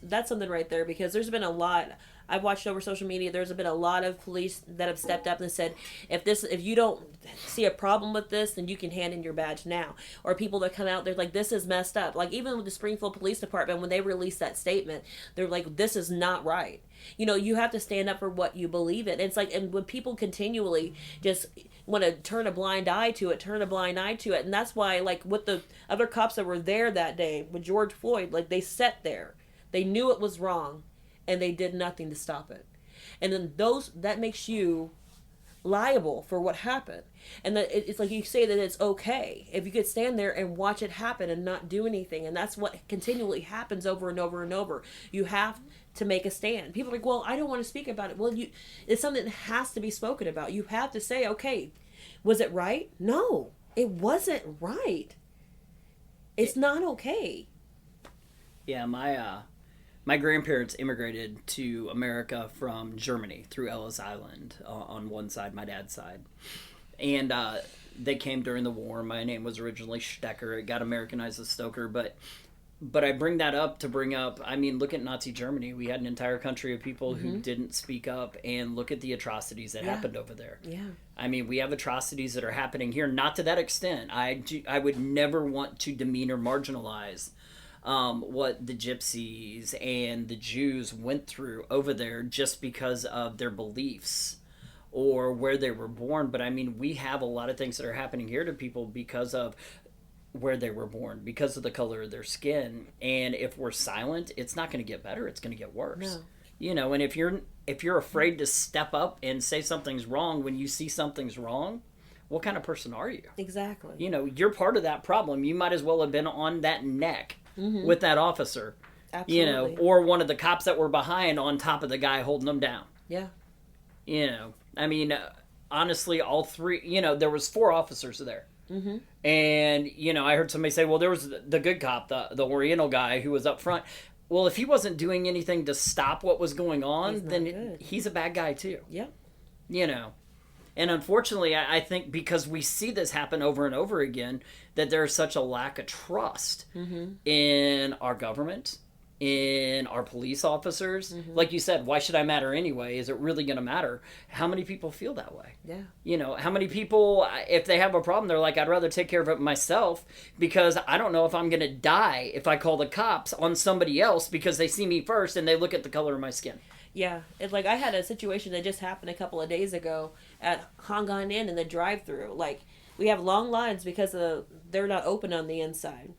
that's something right there, because there's been a lot. I've watched over social media. There's been a lot of police that have stepped up and said, if you don't see a problem with this, then you can hand in your badge now. Or people that come out, they're like, this is messed up. Like even with the Springfield Police Department, when they released that statement, they're like, this is not right. You have to stand up for what you believe in. And it's like, and when people continually just want to turn a blind eye to it. And that's why, like with the other cops that were there that day with George Floyd, like they sat there. They knew it was wrong, and they did nothing to stop it. And then that makes you liable for what happened. And that it's like you say that it's okay if you could stand there and watch it happen and not do anything. And that's what continually happens over and over and over. You have to make a stand. People are like, well, I don't want to speak about it. Well, it's something that has to be spoken about. You have to say, okay, was it right? No, it wasn't right. It's not okay. Yeah, my grandparents immigrated to America from Germany through Ellis Island on one side, my dad's side. And they came during the war. My name was originally Stoecker. It got Americanized as Stoecker. But I bring that up to bring up, I mean, look at Nazi Germany. We had an entire country of people who didn't speak up, and look at the atrocities that happened over there. Yeah. I mean, we have atrocities that are happening here, not to that extent. I would never want to demean or marginalize what the gypsies and the Jews went through over there just because of their beliefs or where they were born. But I mean, we have a lot of things that are happening here to people because of where they were born, because of the color of their skin. And if we're silent, it's not going to get better. It's going to get worse. No. And if you're afraid to step up and say something's wrong when you see something's wrong, what kind of person are you? Exactly. You're part of that problem. You might as well have been on that neck with that officer. Absolutely. Or one of the cops that were behind on top of the guy holding them down. Yeah. I mean, honestly, all three, there was 4 officers there. And, I heard somebody say, well, there was the good cop, the Oriental guy who was up front. Well, if he wasn't doing anything to stop what was going on, then he's a bad guy too. Yeah. And unfortunately, I think because we see this happen over and over again, that there's such a lack of trust in our government, in our police officers. Like you said, why should I matter anyway? Is it really going to matter? How many people feel that way? Yeah. How many people, if they have a problem, they're like, I'd rather take care of it myself because I don't know if I'm going to die if I call the cops on somebody else because they see me first and they look at the color of my skin. Yeah, it's like I had a situation that just happened a couple of days ago at Hangan Inn in the drive-thru. Like, we have long lines because they're not open on the inside.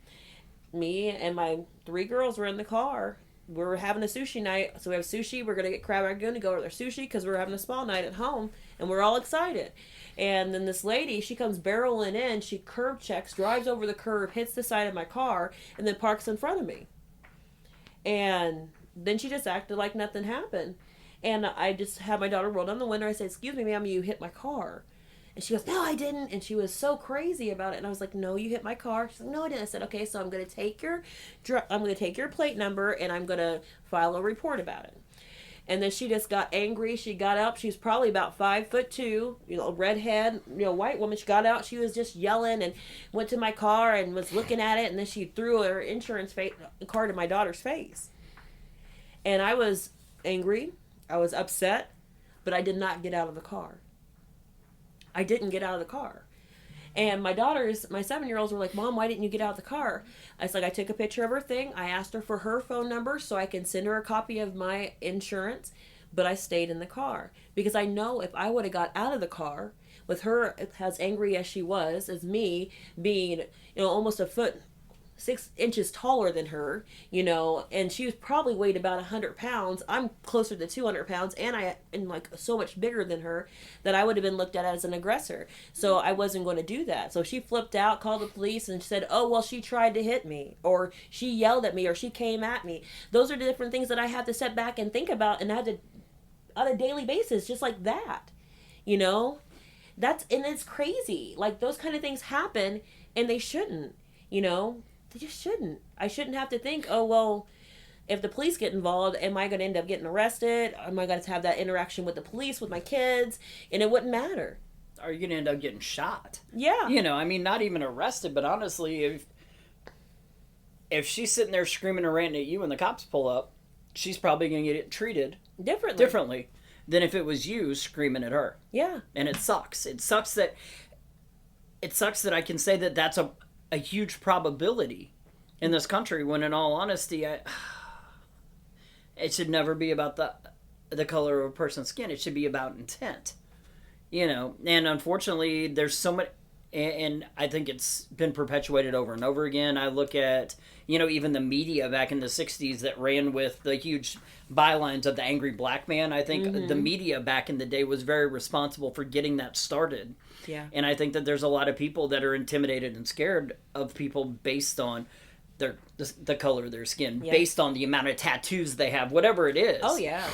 Me and my 3 girls were in the car. We were having a sushi night, so we have sushi. We're gonna get crab ragoon to go to their sushi because we're having a small night at home, and we're all excited. And then this lady, she comes barreling in. She curb checks, drives over the curb, hits the side of my car, and then parks in front of me. And then she just acted like nothing happened. And I just had my daughter roll down the window. I said, "Excuse me, ma'am, you hit my car." And she goes, "No, I didn't." And she was so crazy about it. And I was like, "No, you hit my car." She's like, "No, I didn't." I said, "Okay, so I'm going to take your plate number and I'm going to file a report about it." And then she just got angry. She got up. She's probably about 5'2", redhead, white woman. She got out. She was just yelling and went to my car and was looking at it. And then she threw her insurance card in my daughter's face. And I was angry. I was upset, but I did not get out of the car. I didn't get out of the car. And my 7-year-olds were like, "Mom, why didn't you get out of the car?" I was like, I took a picture of her thing. I asked her for her phone number so I can send her a copy of my insurance, but I stayed in the car. Because I know if I would have got out of the car, with her as angry as she was, as me being, almost 6 inches taller than her, and she was probably weighed about 100 pounds. I'm closer to 200 pounds, and I'm like so much bigger than her that I would have been looked at as an aggressor. So I wasn't going to do that. So she flipped out, called the police, and said, "Oh, well, she tried to hit me, or she yelled at me, or she came at me." Those are the different things that I have to step back and think about, and I had to, on a daily basis, just like that, and it's crazy. Like, those kind of things happen, and they shouldn't, They just shouldn't. I shouldn't have to think, oh, well, if the police get involved, am I going to end up getting arrested? Am I going to have that interaction with the police, with my kids? And it wouldn't matter. Are you going to end up getting shot? Yeah. Not even arrested, but honestly, if she's sitting there screaming and ranting at you when the cops pull up, she's probably going to get treated differently than if it was you screaming at her. Yeah. And it sucks. It sucks that I can say that that's a huge probability in this country, when in all honesty, it should never be about the color of a person's skin. It should be about intent, and unfortunately there's so much, And I think it's been perpetuated over and over again. I look at, even the media back in the 60s that ran with the huge bylines of the angry black man. I think the media back in the day was very responsible for getting that started. Yeah. And I think that there's a lot of people that are intimidated and scared of people based on the color of their skin, based on the amount of tattoos they have, whatever it is. Oh, yeah.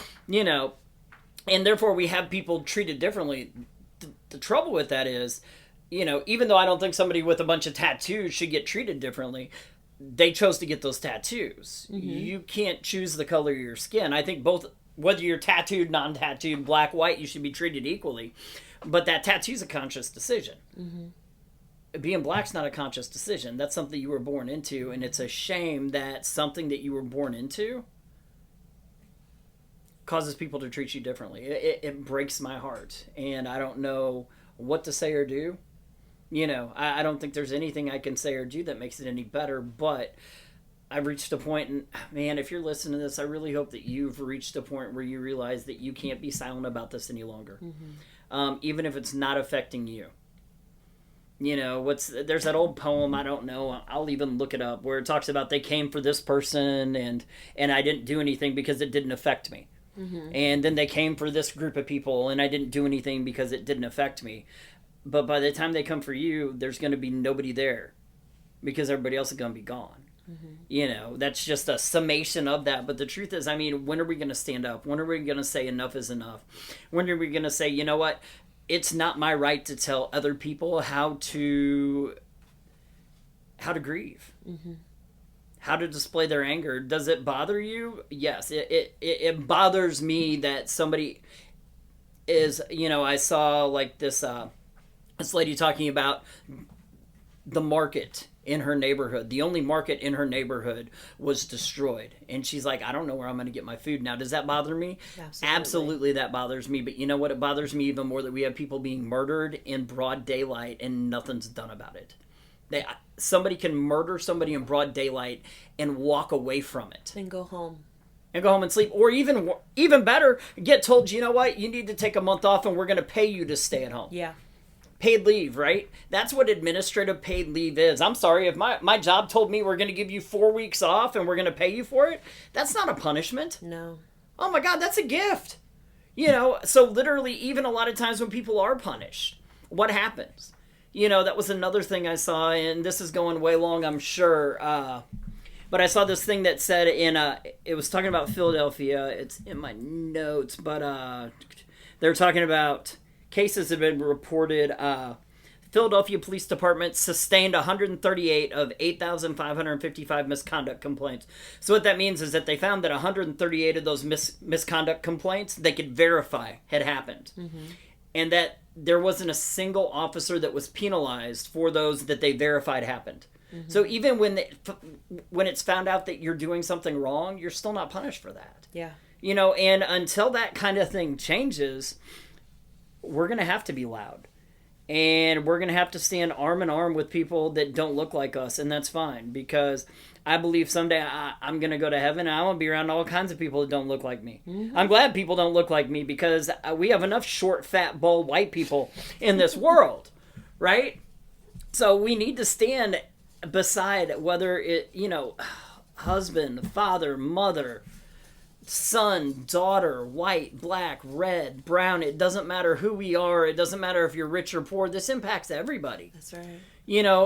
And therefore we have people treated differently. The trouble with that is, even though I don't think somebody with a bunch of tattoos should get treated differently, they chose to get those tattoos. You can't choose the color of your skin. I think both, whether you're tattooed, non-tattooed, black, white, you should be treated equally. But that tattoo's a conscious decision. Being black's not a conscious decision. That's something you were born into, and it's a shame that something that you were born into causes people to treat you differently. It breaks my heart, and I don't know what to say or do. I don't think there's anything I can say or do that makes it any better, but I've reached a point, and man, if you're listening to this, I really hope that you've reached a point where you realize that you can't be silent about this any longer. Even if it's not affecting you. There's that old poem, I don't know, I'll even look it up, where it talks about they came for this person and I didn't do anything because it didn't affect me. And then they came for this group of people and I didn't do anything because it didn't affect me. But by the time they come for you, there's going to be nobody there because everybody else is going to be gone. That's just a summation of that. But the truth is, when are we going to stand up? When are we going to say enough is enough? When are we going to say, you know what? It's not my right to tell other people how to grieve, how to display their anger. Does it bother you? Yes, it bothers me that somebody is, I saw like this lady talking about the market in her neighborhood. The only market in her neighborhood was destroyed. And she's like, I don't know where I'm going to get my food now. Does that bother me? Absolutely that bothers me. But you know what? It bothers me even more that we have people being murdered in broad daylight and nothing's done about it. Somebody can murder somebody in broad daylight and walk away from it. And go home. And sleep. Or even better, get told, you know what? You need to take a month off and we're going to pay you to stay at home. Yeah. Paid leave, right? That's what administrative paid leave is. I'm sorry, if my job told me we're going to give you 4 weeks off and we're going to pay you for it, that's not a punishment. No. Oh my God, that's a gift. So literally, even a lot of times when people are punished, what happens? That was another thing I saw, and this is going way long, I'm sure. But I saw this thing that said it was talking about Philadelphia. It's in my notes, but they're talking about cases have been reported. Philadelphia Police Department sustained 138 of 8,555 misconduct complaints. So what that means is that they found that 138 of those misconduct complaints they could verify had happened. And that there wasn't a single officer that was penalized for those that they verified happened. So even when it's found out that you're doing something wrong, you're still not punished for that. Yeah. And until that kind of thing changes, we're going to have to be loud. And we're going to have to stand arm in arm with people that don't look like us. And that's fine. Because I believe someday I'm going to go to heaven and I'm going to be around all kinds of people that don't look like me. I'm glad people don't look like me because we have enough short, fat, bald, white people in this world. Right? So we need to stand beside whether it, husband, father, mother, son, daughter, white, black, red, brown. It doesn't matter who we are. It doesn't matter if you're rich or poor. This impacts everybody. That's right.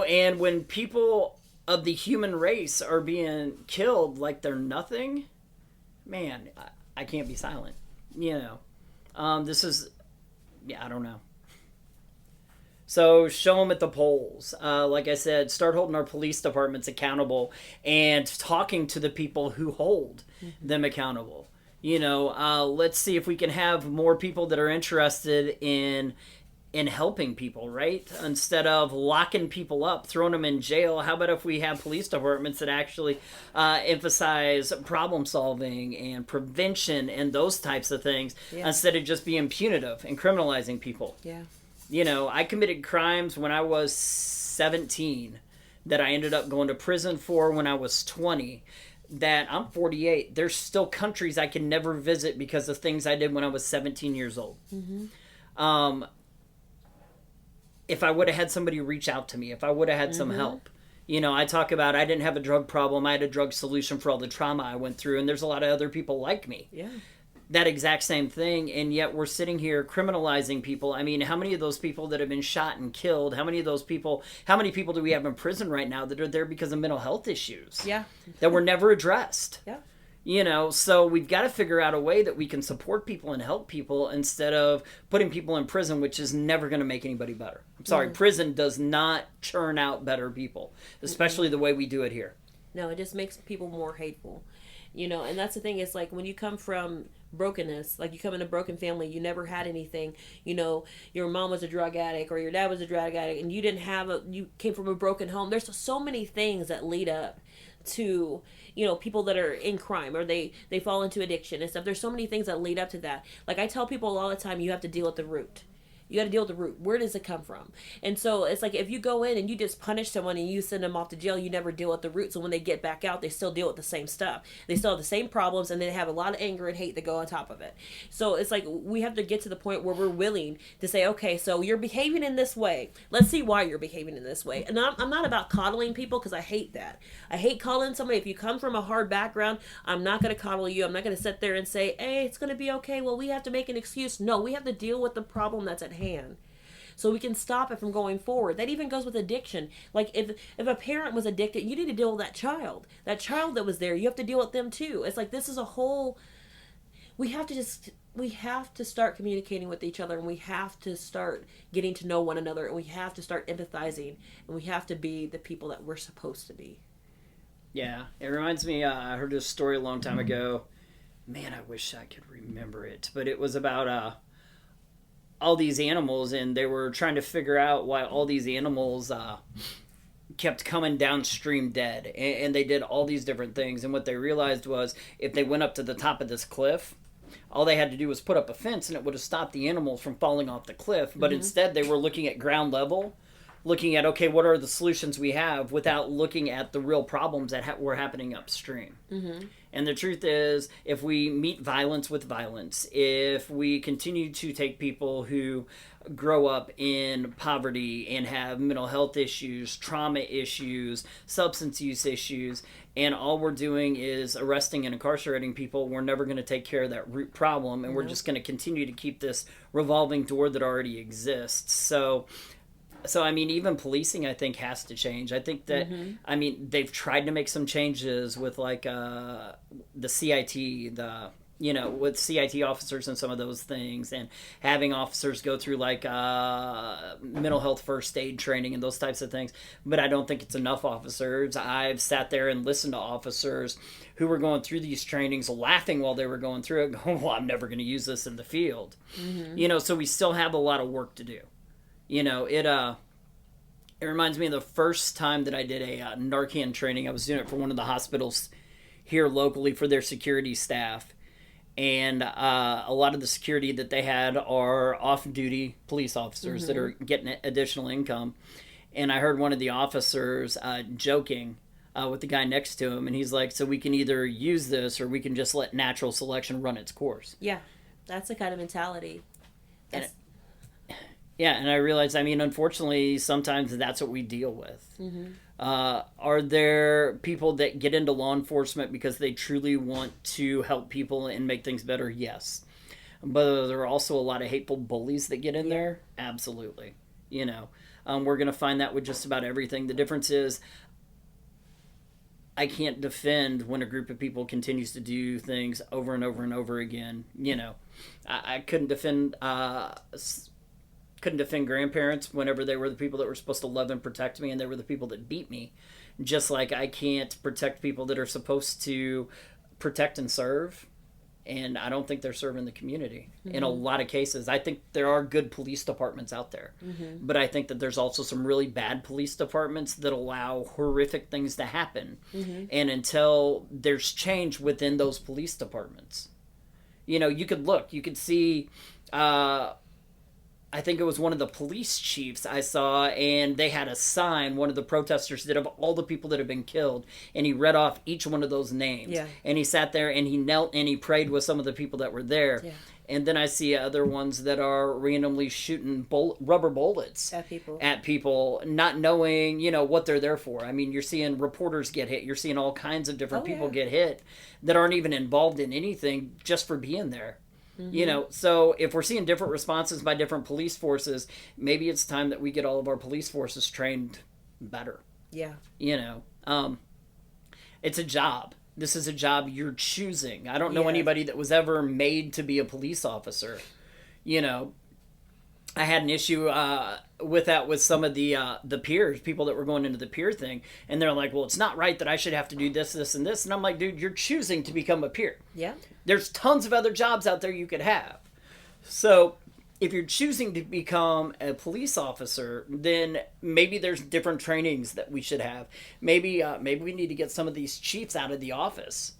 And when people of the human race are being killed like they're nothing, man, I can't be silent. This is, I don't know. So show them at the polls. Like I said, start holding our police departments accountable and talking to the people who hold them accountable. Let's see if we can have more people that are interested in helping people, right? Instead of locking people up, throwing them in jail, how about if we have police departments that actually emphasize problem solving and prevention and those types of things instead of just being punitive and criminalizing people? Yeah. I committed crimes when I was 17 that I ended up going to prison for when I was 20. That I'm 48. There's still countries I can never visit because of things I did when I was 17 years old. if I would have had somebody reach out to me, if I would have had some help. You know, I talk about I didn't have a drug problem. I had a drug solution for all the trauma I went through. And there's a lot of other people like me. Yeah. That exact same thing. And yet we're sitting here criminalizing people. I mean, how many of those people that have been shot and killed, how many people do we have in prison right now that are there because of mental health issues? Yeah. That were never addressed. Yeah. You know, so we've got to figure out a way that we can support people and help people instead of putting people in prison, which is never going to make anybody better. I'm sorry, prison does not churn out better people, especially the way we do it here. No, it just makes people more hateful. You know, and that's the thing, is like when you come from brokenness, like you come in a broken family, you never had anything, you know, your mom was a drug addict or your dad was a drug addict and you came from a broken home. There's so many things that lead up to, you know, people that are in crime or they fall into addiction and stuff. There's so many things that lead up to that. Like I tell people all the time, you have to deal with the root. You got to deal with the root. Where does it come from? And so it's like if you go in and you just punish someone and you send them off to jail, you never deal with the root. So when they get back out, they still deal with the same stuff. They still have the same problems, and they have a lot of anger and hate that go on top of it. So it's like we have to get to the point where we're willing to say, okay, so you're behaving in this way. Let's see why you're behaving in this way. And I'm not about coddling people, because I hate that. I hate coddling somebody. If you come from a hard background, I'm not going to coddle you. I'm not going to sit there and say, hey, it's going to be okay. Well, we have to make an excuse. No, we have to deal with the problem that's at hand, so we can stop it from going forward. That even goes with addiction. Like if a parent was addicted, you need to deal with that child that was there. You have to deal with them too. It's like this is a whole. We have to start communicating with each other, and we have to start getting to know one another, and we have to start empathizing, and we have to be the people that we're supposed to be. Yeah, it reminds me. I heard this story a long time ago. Man, I wish I could remember it, but it was about all these animals, and they were trying to figure out why all these animals kept coming downstream dead, and they did all these different things. And what they realized was if they went up to the top of this cliff, all they had to do was put up a fence, and it would have stopped the animals from falling off the cliff. But instead they were looking at ground level, looking at, okay, what are the solutions we have, without looking at the real problems that were happening upstream. And the truth is, if we meet violence with violence, if we continue to take people who grow up in poverty and have mental health issues, trauma issues, substance use issues, and all we're doing is arresting and incarcerating people, we're never going to take care of that root problem, and we're just going to continue to keep this revolving door that already exists. So I mean, even policing, I think, has to change. I think that, I mean, they've tried to make some changes with, like, the CIT, with CIT officers and some of those things, and having officers go through, like, mental health first aid training and those types of things. But I don't think it's enough officers. I've sat there and listened to officers who were going through these trainings laughing while they were going through it, going, well, I'm never going to use this in the field. So we still have a lot of work to do. It reminds me of the first time that I did a Narcan training. I was doing it for one of the hospitals here locally for their security staff. And a lot of the security that they had are off-duty police officers that are getting additional income. And I heard one of the officers joking with the guy next to him. And he's like, so we can either use this or we can just let natural selection run its course. Yeah, that's the kind of mentality. Yeah, and I realized, I mean, unfortunately, sometimes that's what we deal with. Are there people that get into law enforcement because they truly want to help people and make things better? Yes. But there are also a lot of hateful bullies that get in there? Absolutely. We're going to find that with just about everything. The difference is, I can't defend when a group of people continues to do things over and over and over again. I couldn't defend... couldn't defend grandparents whenever they were the people that were supposed to love and protect me, and they were the people that beat me. Just like I can't protect people that are supposed to protect and serve, and I don't think they're serving the community in a lot of cases. I think there are good police departments out there, but I think that there's also some really bad police departments that allow horrific things to happen. And until there's change within those police departments, you could see I think it was one of the police chiefs I saw, and they had a sign, one of the protesters did, of all the people that have been killed, and he read off each one of those names. Yeah. And he sat there and he knelt and he prayed with some of the people that were there. Yeah. And then I see other ones that are randomly shooting rubber bullets at people, not knowing, what they're there for. I mean, you're seeing reporters get hit. You're seeing all kinds of different people get hit that aren't even involved in anything just for being there. So if we're seeing different responses by different police forces, maybe it's time that we get all of our police forces trained better. Yeah. It's a job. This is a job you're choosing. I don't know anybody that was ever made to be a police officer. I had an issue with that with some of the peers, people that were going into the peer thing, and they're like, well, it's not right that I should have to do this, this, and this. And I'm like, dude, you're choosing to become a peer. Yeah. There's tons of other jobs out there you could have. So if you're choosing to become a police officer, then maybe there's different trainings that we should have. Maybe we need to get some of these chiefs out of the office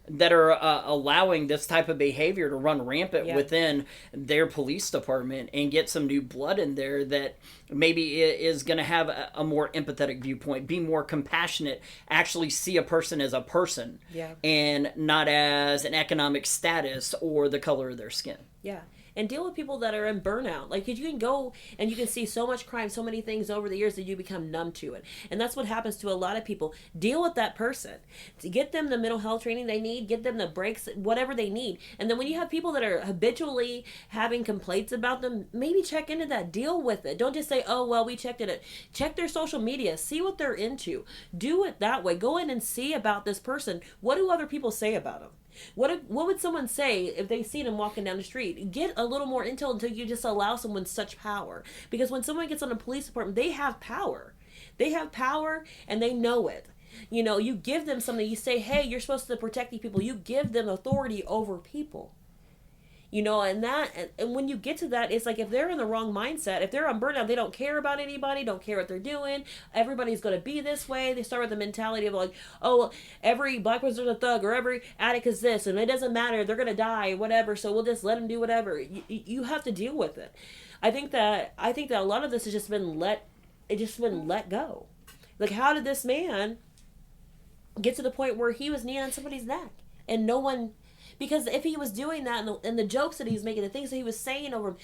that are allowing this type of behavior to run rampant within their police department, and get some new blood in there that maybe is going to have a more empathetic viewpoint, be more compassionate, actually see a person as a person and not as an economic status or the color of their skin. Yeah. And deal with people that are in burnout. Like, you can go and you can see so much crime, so many things over the years that you become numb to it. And that's what happens to a lot of people. Deal with that person. To get them the mental health training they need, get them the breaks, whatever they need. And then when you have people that are habitually having complaints about them, maybe check into that. Deal with it. Don't just say, oh, well, we checked it. Check their social media. See what they're into. Do it that way. Go in and see about this person. What do other people say about them? What would someone say if they see them walking down the street? Get a little more intel until you just allow someone such power. Because when someone gets on a police department, they have power. They have power and they know it. You give them something. You say, hey, you're supposed to protect these people. You give them authority over people. And when you get to that, it's like, if they're in the wrong mindset, if they're on burnout, they don't care about anybody, don't care what they're doing. Everybody's going to be this way. They start with the mentality of like, oh, every black person's a thug, or every addict is this, and it doesn't matter. They're going to die, whatever. So we'll just let them do whatever. You have to deal with it. I think that a lot of this has just been let go. Like, how did this man get to the point where he was kneeling on somebody's neck and no one? Because if he was doing that, and the jokes that he was making, the things that he was saying over him,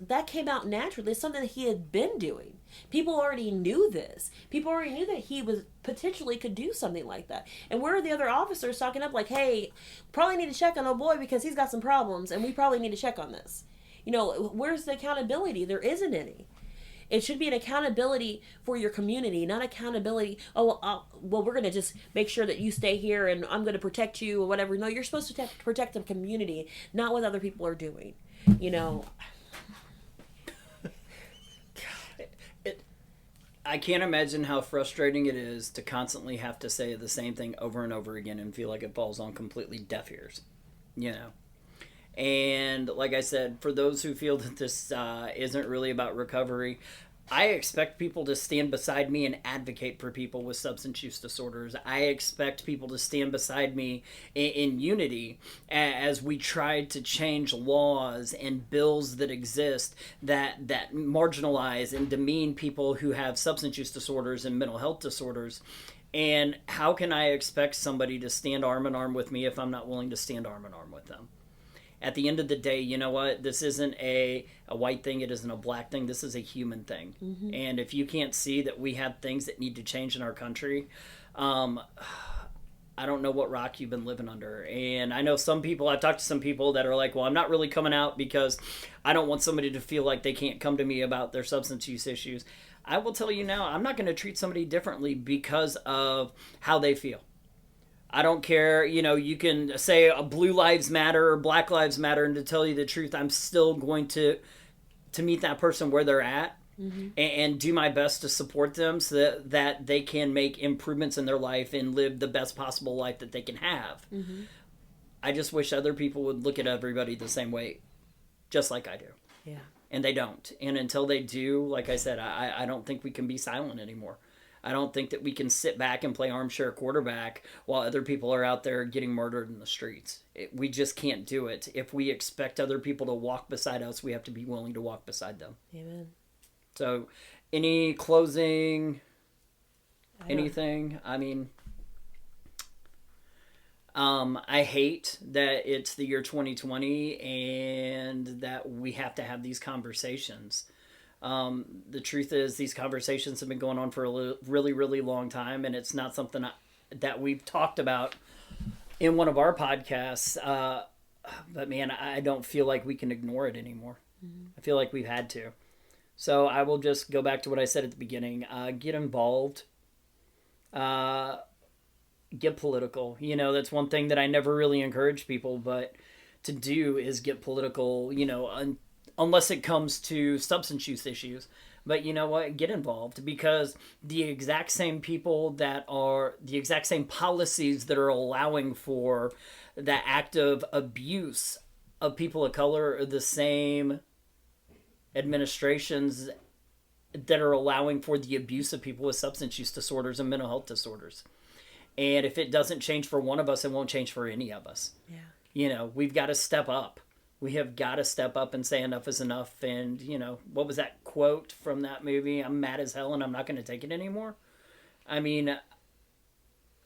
that came out naturally. It's something that he had been doing. People already knew this. People already knew that he was potentially could do something like that. And where are the other officers talking up like, hey, probably need to check on old boy because he's got some problems, and we probably need to check on this. Where's the accountability? There isn't any. It should be an accountability for your community, not accountability, well, we're going to just make sure that you stay here and I'm going to protect you or whatever. No, you're supposed to protect the community, not what other people are doing. I can't imagine how frustrating it is to constantly have to say the same thing over and over again and feel like it falls on completely deaf ears, And like I said, for those who feel that this isn't really about recovery, I expect people to stand beside me and advocate for people with substance use disorders. I expect people to stand beside me in unity as we try to change laws and bills that exist that marginalize and demean people who have substance use disorders and mental health disorders. And how can I expect somebody to stand arm in arm with me if I'm not willing to stand arm in arm with them? At the end of the day, you know what? This isn't a white thing. It isn't a black thing. This is a human thing. Mm-hmm. And if you can't see that we have things that need to change in our country, I don't know what rock you've been living under. And I know I've talked to some people that are like, well, I'm not really coming out because I don't want somebody to feel like they can't come to me about their substance use issues. I will tell you now, I'm not going to treat somebody differently because of how they feel. I don't care, you can say blue lives matter or black lives matter, and to tell you the truth, I'm still going to meet that person where they're at and do my best to support them so that they can make improvements in their life and live the best possible life that they can have. Mm-hmm. I just wish other people would look at everybody the same way, just like I do. Yeah. And they don't. And until they do, like I said, I don't think we can be silent anymore. I don't think that we can sit back and play armchair quarterback while other people are out there getting murdered in the streets. We just can't do it. If we expect other people to walk beside us, we have to be willing to walk beside them. Amen. So, any closing, anything? I mean, I hate that it's the year 2020 and that we have to have these conversations. The truth is these conversations have been going on for a really, really long time, and it's not something that we've talked about in one of our podcasts. But man, I don't feel like we can ignore it anymore. Mm-hmm. I feel like we've had to. So I will just go back to what I said at the beginning. Get involved. Get political. You know, that's one thing that I never really encourage people, but to do is get political, you know, unless it comes to substance use issues. But you know what? Get involved, because the exact same people that are, the exact same policies that are allowing for the act of abuse of people of color are the same administrations that are allowing for the abuse of people with substance use disorders and mental health disorders. And if it doesn't change for one of us, it won't change for any of us. Yeah. You know, we've got to step up. We have got to step up and say enough is enough. And, you know, what was that quote from that movie? I'm mad as hell and I'm not going to take it anymore. I mean,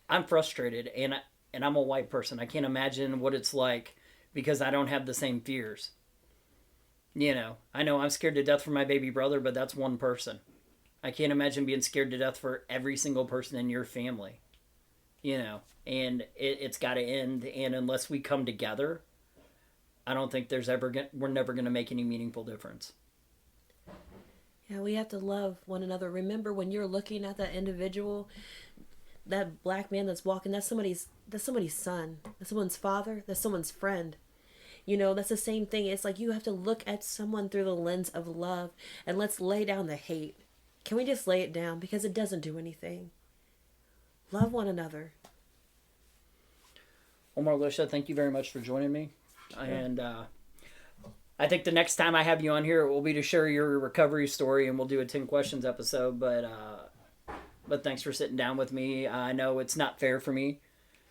I'm frustrated, and I'm a white person. I can't imagine what it's like because I don't have the same fears. You know I'm scared to death for my baby brother, but that's one person. I can't imagine being scared to death for every single person in your family. You know, and it's got to end. And unless we come together, I don't think we're never going to make any meaningful difference. Yeah, we have to love one another. Remember, when you're looking at that individual, that black man that's walking, that's somebody's son, that's someone's father, that's someone's friend. You know, that's the same thing. It's like you have to look at someone through the lens of love, and let's lay down the hate. Can we just lay it down? Because it doesn't do anything. Love one another. Well, Marlisha, thank you very much for joining me. Yeah. And I think the next time I have you on here, it will be to share your recovery story, and we'll do a 10 questions episode. But thanks for sitting down with me. I know it's not fair for me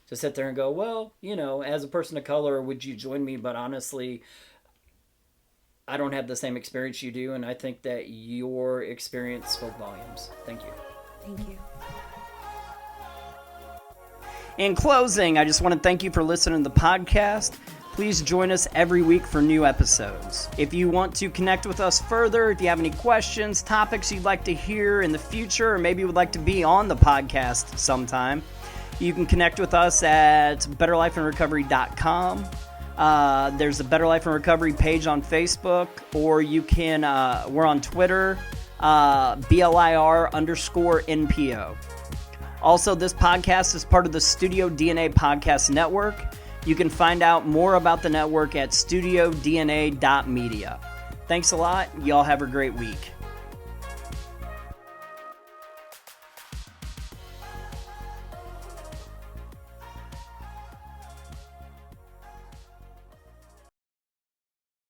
to sit there and go, well, you know, as a person of color, would you join me? But honestly, I don't have the same experience you do, and I think that your experience spoke volumes. Thank you. Thank you. In closing, I just want to thank you for listening to the podcast. Please join us every week for new episodes. If you want to connect with us further, if you have any questions, topics you'd like to hear in the future, or maybe would like to be on the podcast sometime, you can connect with us at betterlifeandrecovery.com. There's a Better Life and Recovery page on Facebook, or you can, we're on Twitter, BLIR_NPO. Also, this podcast is part of the Studio DNA Podcast Network. You can find out more about the network at studiodna.media. Thanks a lot. Y'all have a great week.